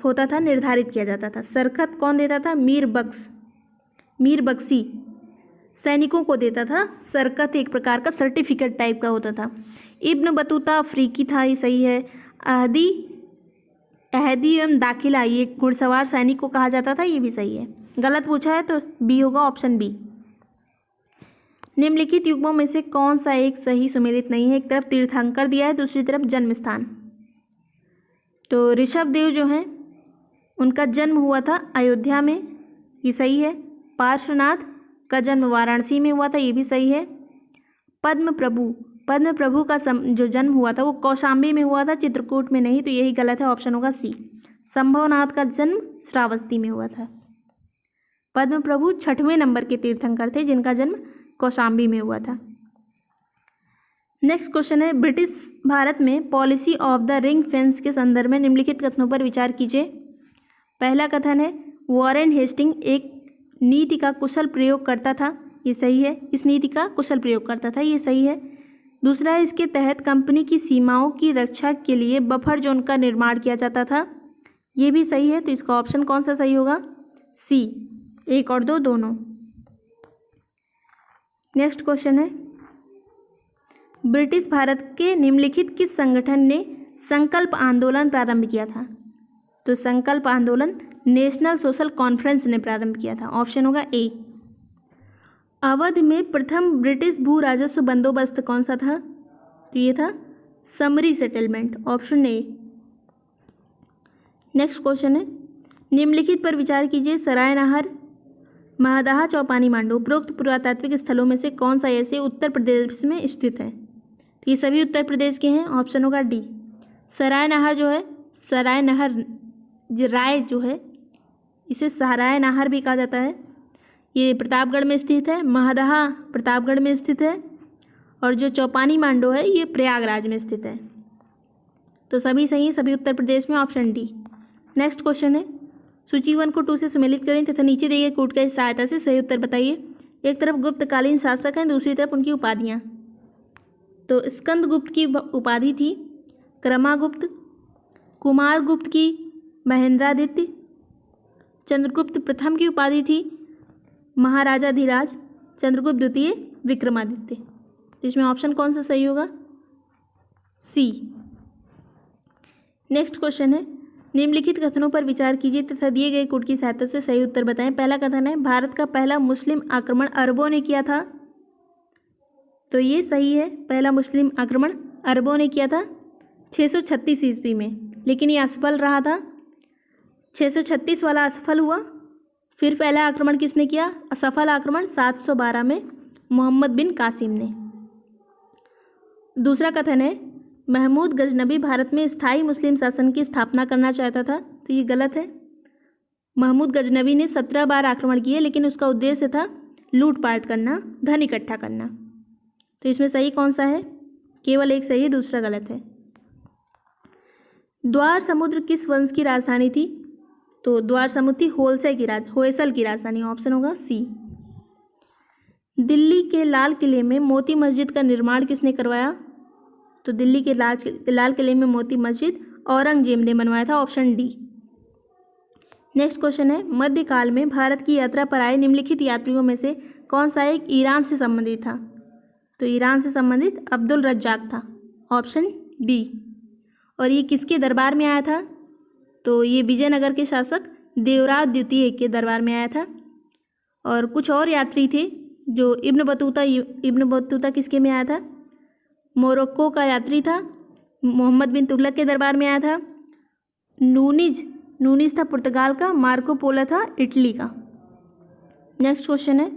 होता था निर्धारित किया जाता था। सरखत कौन देता था? मीर बख्शी सैनिकों को देता था। सरकत एक प्रकार का सर्टिफिकेट टाइप का होता था। इब्न बतूता अफ्रीकी था, ये सही है। अहदी एवं दाखिला, ये घुड़सवार सैनिक को कहा जाता था, ये भी सही है। गलत पूछा है तो बी होगा, ऑप्शन बी। निम्नलिखित युग्मों में से कौन सा एक सही सुमेलित नहीं है? एक तरफ तीर्थंकर दिया है, दूसरी तरफ जन्म स्थान। तो ऋषभदेव जो हैं उनका जन्म हुआ था अयोध्या में, ये सही है। पार्श्वनाथ का जन्म वाराणसी में हुआ था, ये भी सही है। पद्म प्रभु का जो जन्म हुआ था वो कौशाम्बी में हुआ था, चित्रकूट में नहीं, तो यही गलत है, ऑप्शन होगा सी। संभवनाथ का जन्म श्रावस्ती में हुआ था। पद्म प्रभु 6वें नंबर के तीर्थंकर थे जिनका जन्म कौशाम्बी में हुआ था। नेक्स्ट क्वेश्चन है, ब्रिटिश भारत में policy of the ring fence के संदर्भ में निम्नलिखित कथनों पर विचार कीजिए। पहला कथन है वॉरेन हेस्टिंग एक नीति का कुशल प्रयोग करता था, ये सही है। इस नीति का कुशल प्रयोग करता था, ये सही है। दूसरा है इसके तहत कंपनी की सीमाओं की रक्षा के लिए बफर जोन का निर्माण किया जाता था, ये भी सही है। तो इसका ऑप्शन कौन सा सही होगा? सी, 1 और 2 दोनों। नेक्स्ट क्वेश्चन है, ब्रिटिश भारत के निम्नलिखित किस संगठन ने संकल्प आंदोलन प्रारंभ किया था? तो संकल्प आंदोलन नेशनल सोशल कॉन्फ्रेंस ने प्रारंभ किया था, ऑप्शन होगा ए। अवध में प्रथम ब्रिटिश भू राजस्व बंदोबस्त कौन सा था? तो ये था summary settlement, option A. Next question है, निम्नलिखित पर विचार कीजिए। सरायनहर, महदाहा, चौपानी, मांडू उपरोक्त पुरातात्विक स्थलों में से कौन सा ऐसे उत्तर प्रदेश में स्थित है? तो ये सभी उत्तर प्रदेश के हैं, ऑप्शन होगा डी। सरायनहर जो है, सरायनहर राय जो है इसे सरायनहर भी कहा जाता है, ये प्रतापगढ़ में स्थित है। महदाहा प्रतापगढ़ में स्थित है, और जो चौपानी मांडो है ये प्रयागराज में स्थित है। तो सभी सही है, सभी उत्तर प्रदेश में, ऑप्शन डी। नेक्स्ट क्वेश्चन है, सूची 1 को 2 से सम्मिलित करें तथा नीचे दिए गए कूट की सहायता से सही उत्तर बताइए। एक तरफ गुप्तकालीन शासक हैं, दूसरी तरफ उनकी उपाधियाँ। तो स्कंदगुप्त की उपाधि थी क्रमागुप्त, कुमारगुप्त की महेंद्रादित्य, चंद्रगुप्त प्रथम की उपाधि थी महाराजाधिराज, चंद्रगुप्त द्वितीय विक्रमादित्य। तो इसमें ऑप्शन कौन सा सही होगा? सी। नेक्स्ट क्वेश्चन है, निम्नलिखित कथनों पर विचार कीजिए तथा दिए गए कूट की सहायता से सही उत्तर बताएं। पहला कथन है, भारत का पहला मुस्लिम आक्रमण अरबों ने किया था। तो ये सही है, पहला मुस्लिम आक्रमण अरबों ने किया था 636 ईस्वी में, लेकिन ये असफल रहा था। 636 वाला असफल हुआ, फिर पहला आक्रमण किसने किया? असफल आक्रमण 712 में मोहम्मद बिन कासिम ने। दूसरा कथन है, महमूद गजनबी भारत में स्थायी मुस्लिम शासन की स्थापना करना चाहता था। तो ये गलत है। महमूद गजनबी ने 17 बार आक्रमण किए, लेकिन उसका उद्देश्य था लूटपाट करना, धन इकट्ठा करना। तो इसमें सही कौन सा है? केवल एक सही है, दूसरा गलत है। द्वार समुद्र किस वंश की राजधानी थी? तो द्वार समुद्र थी होयसल की राजधानी, ऑप्शन होगा सी। दिल्ली के लाल किले में मोती मस्जिद का निर्माण किसने करवाया? तो दिल्ली के लाल किले में मोती मस्जिद औरंगजेब ने बनवाया था, ऑप्शन डी। नेक्स्ट क्वेश्चन है, मध्यकाल में भारत की यात्रा पर आए निम्नलिखित यात्रियों में से कौन सा एक ईरान से संबंधित था? तो ईरान से संबंधित अब्दुल रज्जाक था, ऑप्शन डी। और ये किसके दरबार में आया था? तो ये विजयनगर के शासक देवराज द्वितीय के दरबार में आया था। और कुछ और यात्री थे, जो इब्न बतूता किसके में आया था? मोरक्को का यात्री था, मोहम्मद बिन तुगलक के दरबार में आया था। नूनिज था पुर्तगाल का, मार्को पोलो था इटली का। नेक्स्ट क्वेश्चन है,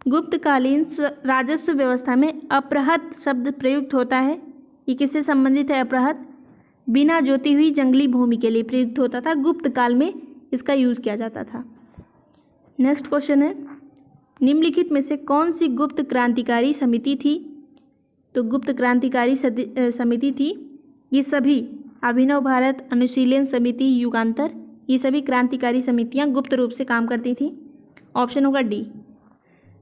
गुप्तकालीन राजस्व व्यवस्था में अपहृत शब्द प्रयुक्त होता है। ये किससे संबंधित है? अपहृत बिना जोती हुई जंगली भूमि के लिए प्रयुक्त होता था, गुप्त काल में इसका यूज़ किया जाता था। नेक्स्ट क्वेश्चन है, निम्नलिखित में से कौन सी गुप्त क्रांतिकारी समिति थी? तो गुप्त क्रांतिकारी समिति थी ये सभी अभिनव भारत, अनुशीलन समिति, युगांतर, ये सभी क्रांतिकारी समितियां गुप्त रूप से काम करती थी, ऑप्शन होगा डी।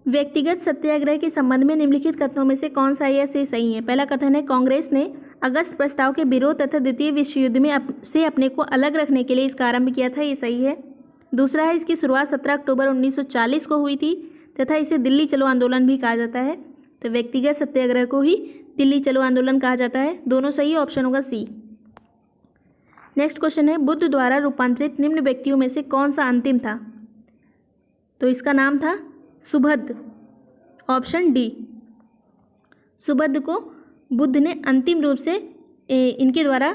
व्यक्तिगत सत्याग्रह के संबंध में निम्नलिखित कथनों में से कौन सा या से सही है? पहला कथन है, कांग्रेस ने अगस्त प्रस्ताव के विरोध तथा द्वितीय विश्व युद्ध में से अपने को अलग रखने के लिए इसका आरंभ किया था, ये सही है। दूसरा है, इसकी शुरुआत 17 अक्टूबर 1940 को हुई थी तथा इसे दिल्ली चलो आंदोलन भी कहा जाता है। तो व्यक्तिगत सत्याग्रह को ही दिल्ली चलो आंदोलन कहा जाता है, दोनों सही है, ऑप्शन होगा सी। नेक्स्ट क्वेश्चन है, बुद्ध द्वारा रूपांतरित निम्न व्यक्तियों में से कौन सा अंतिम था? तो इसका नाम था सुबुद्ध, ऑप्शन डी। सुबुद्ध को बुद्ध ने अंतिम रूप से इनके द्वारा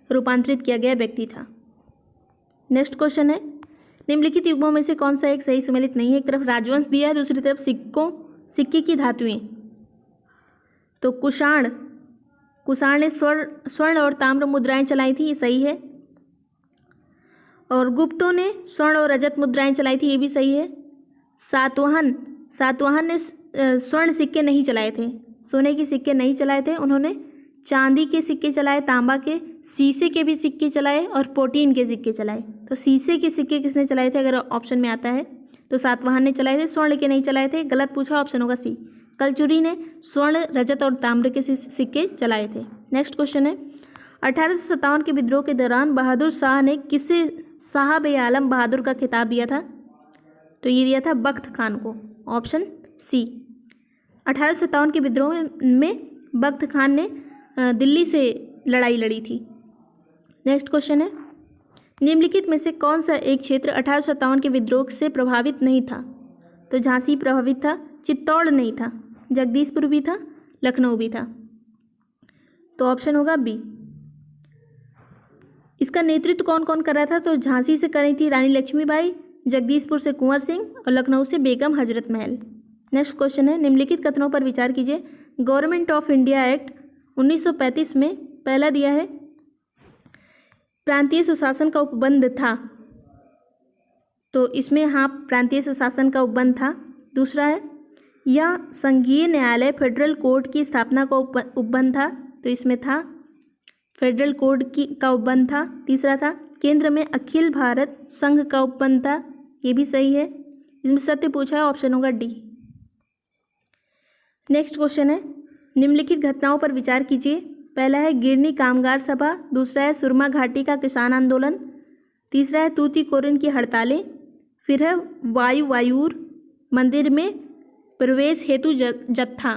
रूपांतरित किया गया व्यक्ति था। नेक्स्ट क्वेश्चन है, निम्नलिखित युग्मों में से कौन सा एक सही सम्मिलित नहीं है? एक तरफ राजवंश दिया है, दूसरी तरफ सिक्के की धातुएं। तो कुषाण ने स्वर्ण और ताम्र मुद्राएं चलाई थी, ये सही है। और गुप्तों ने स्वर्ण और रजत मुद्राएं चलाई थी, ये भी सही है। सातवाहन ने स्वर्ण सिक्के नहीं चलाए थे, सोने के सिक्के नहीं चलाए थे, उन्होंने चांदी के सिक्के चलाए, तांबा के, शीशे के भी सिक्के चलाए और प्रोटीन के सिक्के चलाए। तो शीशे के सिक्के किसने चलाए थे अगर ऑप्शन में आता है? तो सातवाहन ने चलाए थे, स्वर्ण के नहीं चलाए थे, गलत पूछा, ऑप्शन होगा सी। कलचुरी ने स्वर्ण, रजत और ताम्र के सिक्के चलाए थे। नेक्स्ट क्वेश्चन है, 1857 के विद्रोह के दौरान बहादुर शाह ने किसे साहब ए आलम बहादुर का खिताब दिया था? तो ये दिया था बख्त खान को, ऑप्शन सी। 1857 के विद्रोह में बख्त खान ने दिल्ली से लड़ाई लड़ी थी। नेक्स्ट क्वेश्चन है, निम्नलिखित में से कौन सा एक क्षेत्र 1857 के विद्रोह से प्रभावित नहीं था? तो झांसी प्रभावित था, चित्तौड़ नहीं था, जगदीशपुर भी था, लखनऊ भी था। तो ऑप्शन होगा बी। इसका नेतृत्व कौन कौन कर रहा था? तो झांसी से कर रही थी रानी लक्ष्मीबाई, जगदीशपुर से कुंवर सिंह और लखनऊ से बेगम हजरत महल। नेक्स्ट क्वेश्चन है, निम्नलिखित कथनों पर विचार कीजिए। गवर्नमेंट ऑफ इंडिया एक्ट 1935 में पहला दिया है प्रांतीय सुशासन का उपबंध था, तो इसमें हाँ प्रांतीय सुशासन का उपबंध था। दूसरा है यह संघीय न्यायालय फेडरल कोर्ट की स्थापना का उपबंध था, तो इसमें था फेडरल कोर्ट का उपबंध था। तीसरा था केंद्र में अखिल भारत संघ का उपबंध था, ये भी सही है। इसमें सत्य पूछा है, ऑप्शन होगा डी। नेक्स्ट क्वेश्चन है निम्नलिखित घटनाओं पर विचार कीजिए। पहला है गिरनी कामगार सभा, दूसरा है सुरमा घाटी का किसान आंदोलन, तीसरा है तूतीकोरिन की हड़तालें, फिर है वायुर मंदिर में प्रवेश हेतु जत्था।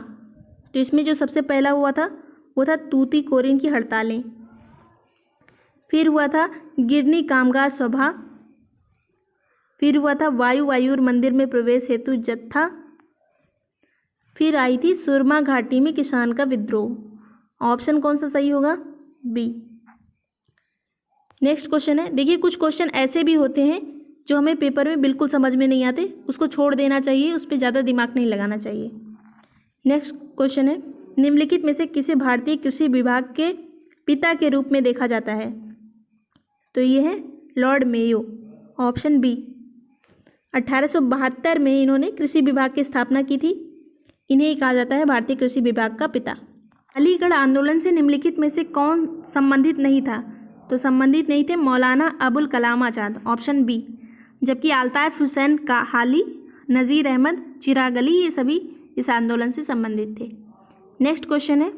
तो इसमें जो सबसे पहला हुआ था वो था तूतीकोरिन की हड़तालें, फिर हुआ था गिरनी कामगार सभा, फिर हुआ था वायुर मंदिर में प्रवेश हेतु जत्था, फिर आई थी सुरमा घाटी में किसान का विद्रोह। ऑप्शन कौन सा सही होगा? बी। नेक्स्ट क्वेश्चन है, देखिए कुछ क्वेश्चन ऐसे भी होते हैं जो हमें पेपर में बिल्कुल समझ में नहीं आते, उसको छोड़ देना चाहिए, उस पर ज़्यादा दिमाग नहीं लगाना चाहिए। नेक्स्ट क्वेश्चन है निम्नलिखित में से किसे भारतीय कृषि विभाग के पिता के रूप में देखा जाता है? तो ये है लॉर्ड मेयो, ऑप्शन बी। 1872 में इन्होंने कृषि विभाग की स्थापना की थी, इन्हें ही कहा जाता है भारतीय कृषि विभाग का पिता। अलीगढ़ आंदोलन से निम्नलिखित में से कौन संबंधित नहीं था? तो संबंधित नहीं थे मौलाना अबुल कलाम आज़ाद, ऑप्शन बी। जबकि अल्ताफ हुसैन काहाली, नज़ीर अहमद, चिराग अली, ये सभी इस आंदोलन से संबंधित थे। नेक्स्ट क्वेश्चन है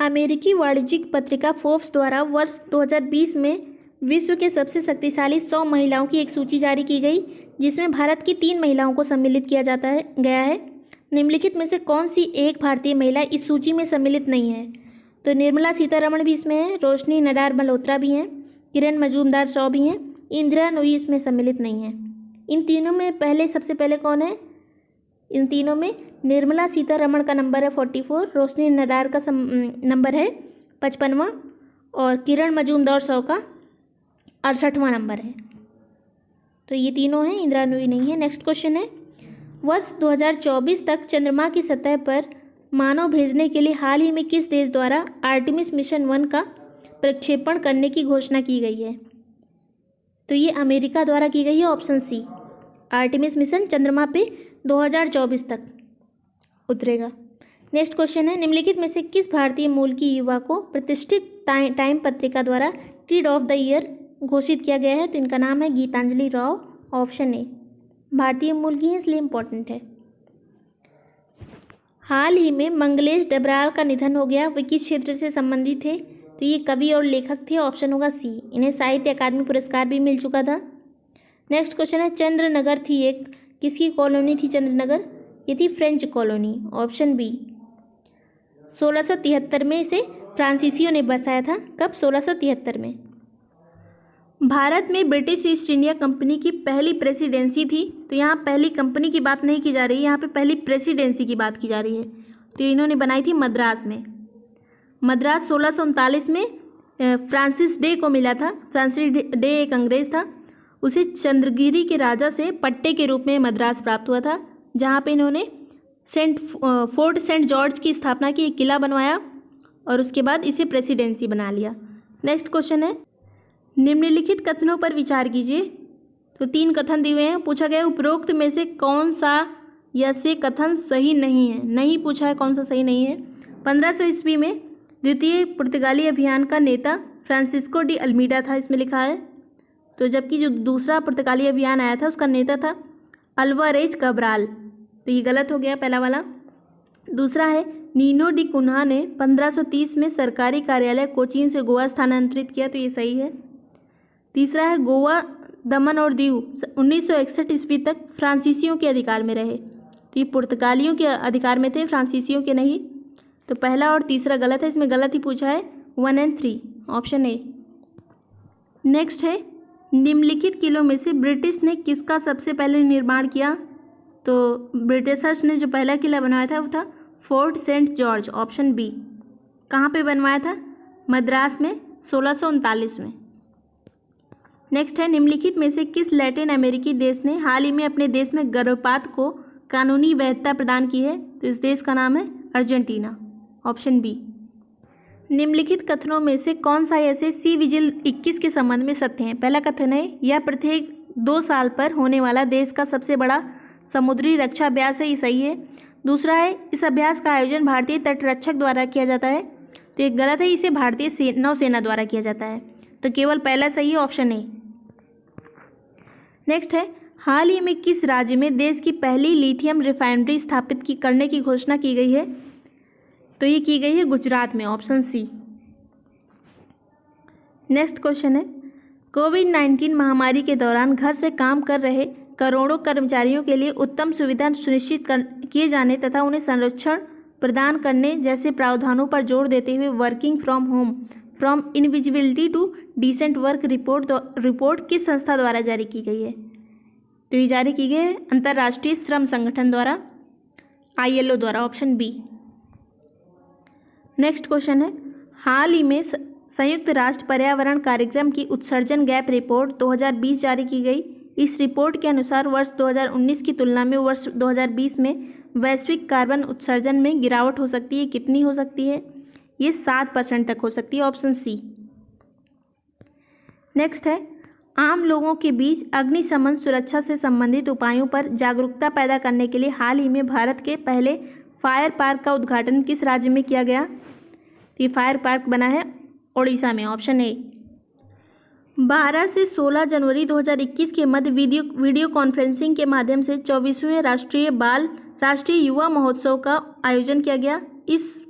अमेरिकी वाणिज्यिक पत्रिका फोर्ब्स द्वारा वर्ष 2020 में विश्व के सबसे शक्तिशाली 100 महिलाओं की एक सूची जारी की गई, जिसमें भारत की 3 महिलाओं को सम्मिलित किया गया है। निम्नलिखित में से कौन सी एक भारतीय महिला इस सूची में सम्मिलित नहीं है? तो निर्मला सीतारमण भी इसमें है, रोशनी नडार मल्होत्रा भी हैं, किरण मजूमदार शॉ भी हैं, इंदिरा नूई इसमें सम्मिलित नहीं है। इन तीनों में सबसे पहले कौन है? इन तीनों में निर्मला सीतारमण का नंबर है 44, रोशनी नडार का नंबर है 55वां और किरण मजूमदार शॉ का 68वां नंबर है। तो ये तीनों हैं, इंदिरा नूई नहीं है। नेक्स्ट क्वेश्चन है वर्ष 2024 तक चंद्रमा की सतह पर मानव भेजने के लिए हाल ही में किस देश द्वारा आर्टेमिस मिशन 1 का प्रक्षेपण करने की घोषणा की गई है? तो ये अमेरिका द्वारा की गई है, ऑप्शन सी। आर्टेमिस मिशन चंद्रमा पे 2024 तक उतरेगा। नेक्स्ट क्वेश्चन है निम्नलिखित में से किस भारतीय मूल की युवा को प्रतिष्ठित टाइम पत्रिका द्वारा किड ऑफ द ईयर घोषित किया गया है? तो इनका नाम है गीतांजलि राव, ऑप्शन ए। भारतीय मूल की है इसलिए इम्पोर्टेंट है। हाल ही में मंगलेश डबराल का निधन हो गया, वे किस क्षेत्र से संबंधित थे? तो ये कवि और लेखक थे, ऑप्शन होगा सी। इन्हें साहित्य अकादमी पुरस्कार भी मिल चुका था। नेक्स्ट क्वेश्चन है चंद्रनगर थी एक किसकी कॉलोनी थी? चंद्रनगर ये थी फ्रेंच कॉलोनी, ऑप्शन बी। 1673 में इसे फ्रांसीसियों ने बसाया था। कब? 1673 में। भारत में ब्रिटिश ईस्ट इंडिया कंपनी की पहली प्रेसिडेंसी थी, तो यहाँ पहली कंपनी की बात नहीं की जा रही है, यहाँ पे पहली प्रेसिडेंसी की बात की जा रही है। तो इन्होंने बनाई थी मद्रास में। मद्रास 1639 में फ्रांसिस डे को मिला था। फ्रांसिस डे एक अंग्रेज था, उसे चंद्रगिरी के राजा से पट्टे के रूप में मद्रास प्राप्त हुआ था, जहाँ पे इन्होंने फोर्ट सेंट जॉर्ज की स्थापना की, एक किला बनवाया और उसके बाद इसे प्रेसिडेंसी बना लिया। नेक्स्ट क्वेश्चन है निम्नलिखित कथनों पर विचार कीजिए। तो 3 कथन दिए हुए हैं, पूछा गया उपरोक्त में से कौन सा या से कथन सही नहीं है? नहीं पूछा है कौन सा सही नहीं है। 1500 ईस्वी में द्वितीय पुर्तगाली अभियान का नेता फ्रांसिस्को डी अल्मीडा था, इसमें लिखा है। तो जबकि जो दूसरा पुर्तगाली अभियान आया था उसका नेता था अल्वारेज कब्राल, तो ये गलत हो गया पहला वाला। दूसरा है नीनो डी कुन्हा ने 1530 में सरकारी कार्यालय कोचीन से गोवा स्थानांतरित किया, तो ये सही है। तीसरा है गोवा, दमन और दीव 1961 ईस्वी तक फ्रांसीसियों के अधिकार में रहे, तो ये पुर्तगालियों के अधिकार में थे, फ्रांसीसियों के नहीं। तो पहला और तीसरा गलत है, इसमें गलत ही पूछा है 1 और 3, ऑप्शन ए। नेक्स्ट है निम्नलिखित किलों में से ब्रिटिश ने किसका सबसे पहले निर्माण किया? तो ब्रिटिशर्स ने जो पहला किला बनवाया था वो था Fort Saint George, option B. कहाँ पे बनवाया था? मद्रास में 1639 में। नेक्स्ट है निम्नलिखित में से किस लैटिन अमेरिकी देश ने हाल ही में अपने देश में गर्भपात को कानूनी वैधता प्रदान की है? तो इस देश का नाम है अर्जेंटीना, ऑप्शन बी। निम्नलिखित कथनों में से कौन सा ऐसे सी विजिल 21 के संबंध में सत्य है? पहला कथन है यह प्रत्येक 2 साल पर होने वाला देश का सबसे बड़ा समुद्री रक्षा अभ्यास है, ये सही है। दूसरा है इस अभ्यास का आयोजन भारतीय तटरक्षक द्वारा किया जाता है, तो ये गलत है, इसे भारतीय नौसेना द्वारा किया जाता है। तो केवल पहला सही है, ऑप्शन ए। नेक्स्ट है हाल ही में किस राज्य में देश की पहली लिथियम रिफाइनरी स्थापित करने की घोषणा की गई है? तो ये की गई है गुजरात में, ऑप्शन सी। नेक्स्ट क्वेश्चन है कोविड-19 महामारी के दौरान घर से काम कर रहे करोड़ों कर्मचारियों के लिए उत्तम सुविधा सुनिश्चित किए जाने तथा उन्हें संरक्षण प्रदान करने जैसे प्रावधानों पर जोर देते हुए working from home from invisibility to decent work report किस संस्था द्वारा जारी की गई है? तो ये जारी की गई है अंतर्राष्ट्रीय श्रम संगठन द्वारा, ILO द्वारा, ऑप्शन बी। नेक्स्ट क्वेश्चन है हाल ही में संयुक्त राष्ट्र पर्यावरण कार्यक्रम की उत्सर्जन गैप रिपोर्ट 2020 जारी की गई। इस रिपोर्ट के अनुसार वर्ष 2019 की तुलना में वर्ष 2020 में वैश्विक कार्बन उत्सर्जन में गिरावट हो सकती है, कितनी हो सकती है? ये 7% तक हो सकती है, ऑप्शन सी। नेक्स्ट है आम लोगों के बीच अग्निशमन सुरक्षा से संबंधित उपायों पर जागरूकता पैदा करने के लिए हाल ही में भारत के पहले फायर पार्क का उद्घाटन किस राज्य में किया गया? ये फायर पार्क बना है ओडिशा में, ऑप्शन ए। 12 से 16 जनवरी 2021 के मध्य वीडियो कॉन्फ्रेंसिंग के माध्यम से 24वें राष्ट्रीय युवा महोत्सव का आयोजन किया गया। इस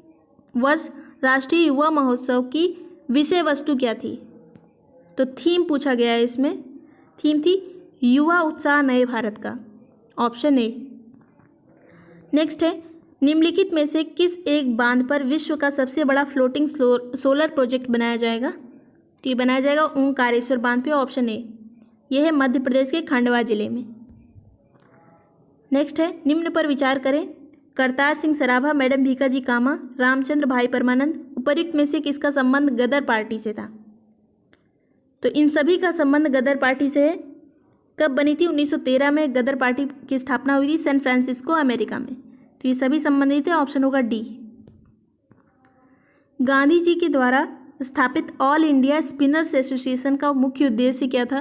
वर्ष राष्ट्रीय युवा महोत्सव की विषय वस्तु क्या थी? तो थीम पूछा गया है, इसमें थीम थी युवा उत्साह नए भारत का, ऑप्शन ए। नेक्स्ट है निम्नलिखित में से किस एक बांध पर विश्व का सबसे बड़ा फ्लोटिंग सोलर प्रोजेक्ट बनाया जाएगा? तो ये बनाया जाएगा ओंकारेश्वर बांध पे, ऑप्शन ए। यह है मध्य प्रदेश के खंडवा जिले में। नेक्स्ट है निम्न पर विचार करें। करतार सिंह सराभा, मैडम भीकाजी कामा, रामचंद्र भाई परमानंद, उपर्युक्त में से किसका संबंध गदर पार्टी से था? तो इन सभी का संबंध गदर पार्टी से है। कब बनी थी? 1913 में गदर पार्टी की स्थापना हुई थी सैन फ्रांसिस्को, अमेरिका में। तो ये सभी संबंधित है, ऑप्शन होगा डी। गांधी जी के द्वारा स्थापित ऑल इंडिया स्पिनर्स एसोसिएशन का मुख्य उद्देश्य क्या था?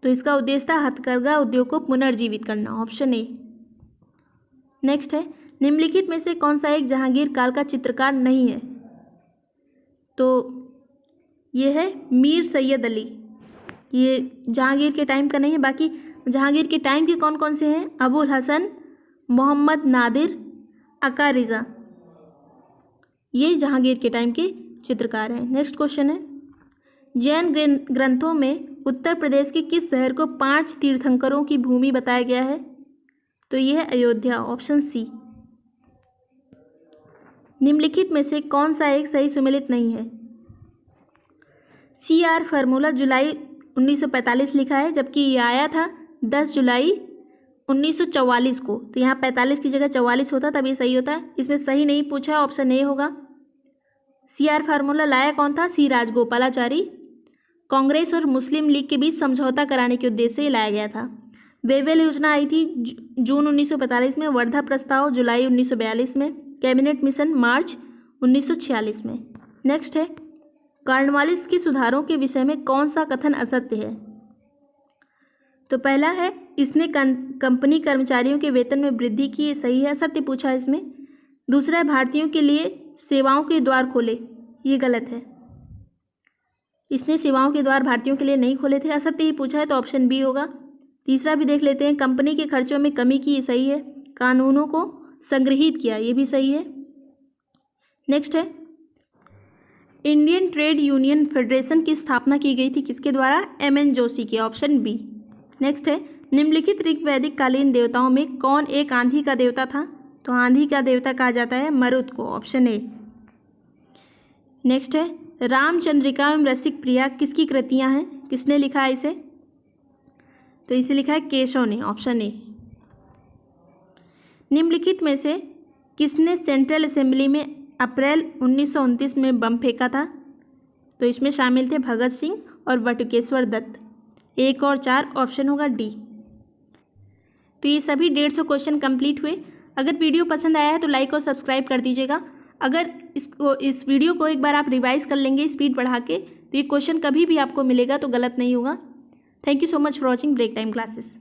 तो इसका उद्देश्य था हथकरघा उद्योग को पुनर्जीवित करना, ऑप्शन ए। नेक्स्ट है निम्नलिखित में से कौन सा एक जहांगीर काल का चित्रकार नहीं है? तो ये है मीर सैयद अली। ये जहांगीर के टाइम का नहीं है, बाकी जहांगीर के टाइम के कौन कौन से हैं? अबुल हसन, मोहम्मद नादिर, अका रिजा, ये जहांगीर के टाइम के चित्रकार हैं। नेक्स्ट क्वेश्चन है जैन ग्रंथों में उत्तर प्रदेश के किस शहर को 5 तीर्थंकरों की भूमि बताया गया है? तो यह है अयोध्या, ऑप्शन सी। निम्नलिखित में से कौन सा एक सही सुमेलित नहीं है? CR फार्मूला जुलाई 1945 लिखा है, जबकि ये आया था 10 जुलाई 1944 को। तो यहाँ 45 की जगह 44 होता, तब ये सही होता है। इसमें सही नहीं पूछा, ऑप्शन ए होगा। CR फार्मूला लाया कौन था? C राजगोपालाचारी। कांग्रेस और मुस्लिम लीग के बीच समझौता कराने के उद्देश्य से लाया गया था। वेवेल योजना आई थी जून 1945 में, वर्धा प्रस्ताव जुलाई 1942 में, कैबिनेट मिशन मार्च 1946 में। नेक्स्ट है कॉर्नवालिस के सुधारों के विषय में कौन सा कथन असत्य है? तो पहला है इसने कंपनी कर्मचारियों के वेतन में वृद्धि की, ये सही है, असत्य पूछा है इसमें। दूसरा है भारतीयों के लिए सेवाओं के द्वार खोले, ये गलत है। इसने सेवाओं के द्वार भारतीयों के लिए नहीं खोले थे, असत्य ही पूछा है, तो ऑप्शन बी होगा। तीसरा भी देख लेते हैं, कंपनी के खर्चों में कमी की, ये सही है। कानूनों को संग्रहित किया, ये भी सही है। नेक्स्ट है इंडियन ट्रेड यूनियन फेडरेशन की स्थापना की गई थी किसके द्वारा? MN जोशी के, ऑप्शन बी। नेक्स्ट है निम्नलिखित ऋग्वैदिक कालीन देवताओं में कौन एक आंधी का देवता था? तो आंधी का देवता कहा जाता है मरुत को, ऑप्शन ए। नेक्स्ट है रामचंद्रिका एवं रसिक प्रिया किसकी कृतियां हैं? किसने लिखा है इसे? तो इसे लिखा है केशव ने, ऑप्शन ए। निम्नलिखित में से किसने सेंट्रल असेंबली में अप्रैल 1929 में बम फेंका था? तो इसमें शामिल थे भगत सिंह और बटुकेश्वर दत्त। 1 और 4, ऑप्शन होगा डी। तो ये सभी 150 क्वेश्चन कंप्लीट हुए। अगर वीडियो पसंद आया है तो लाइक और सब्सक्राइब कर दीजिएगा। अगर इस वीडियो को एक बार आप रिवाइज कर लेंगे स्पीड बढ़ा के, तो ये क्वेश्चन कभी भी आपको मिलेगा तो गलत नहीं होगा। Thank you so much for watching break time classes.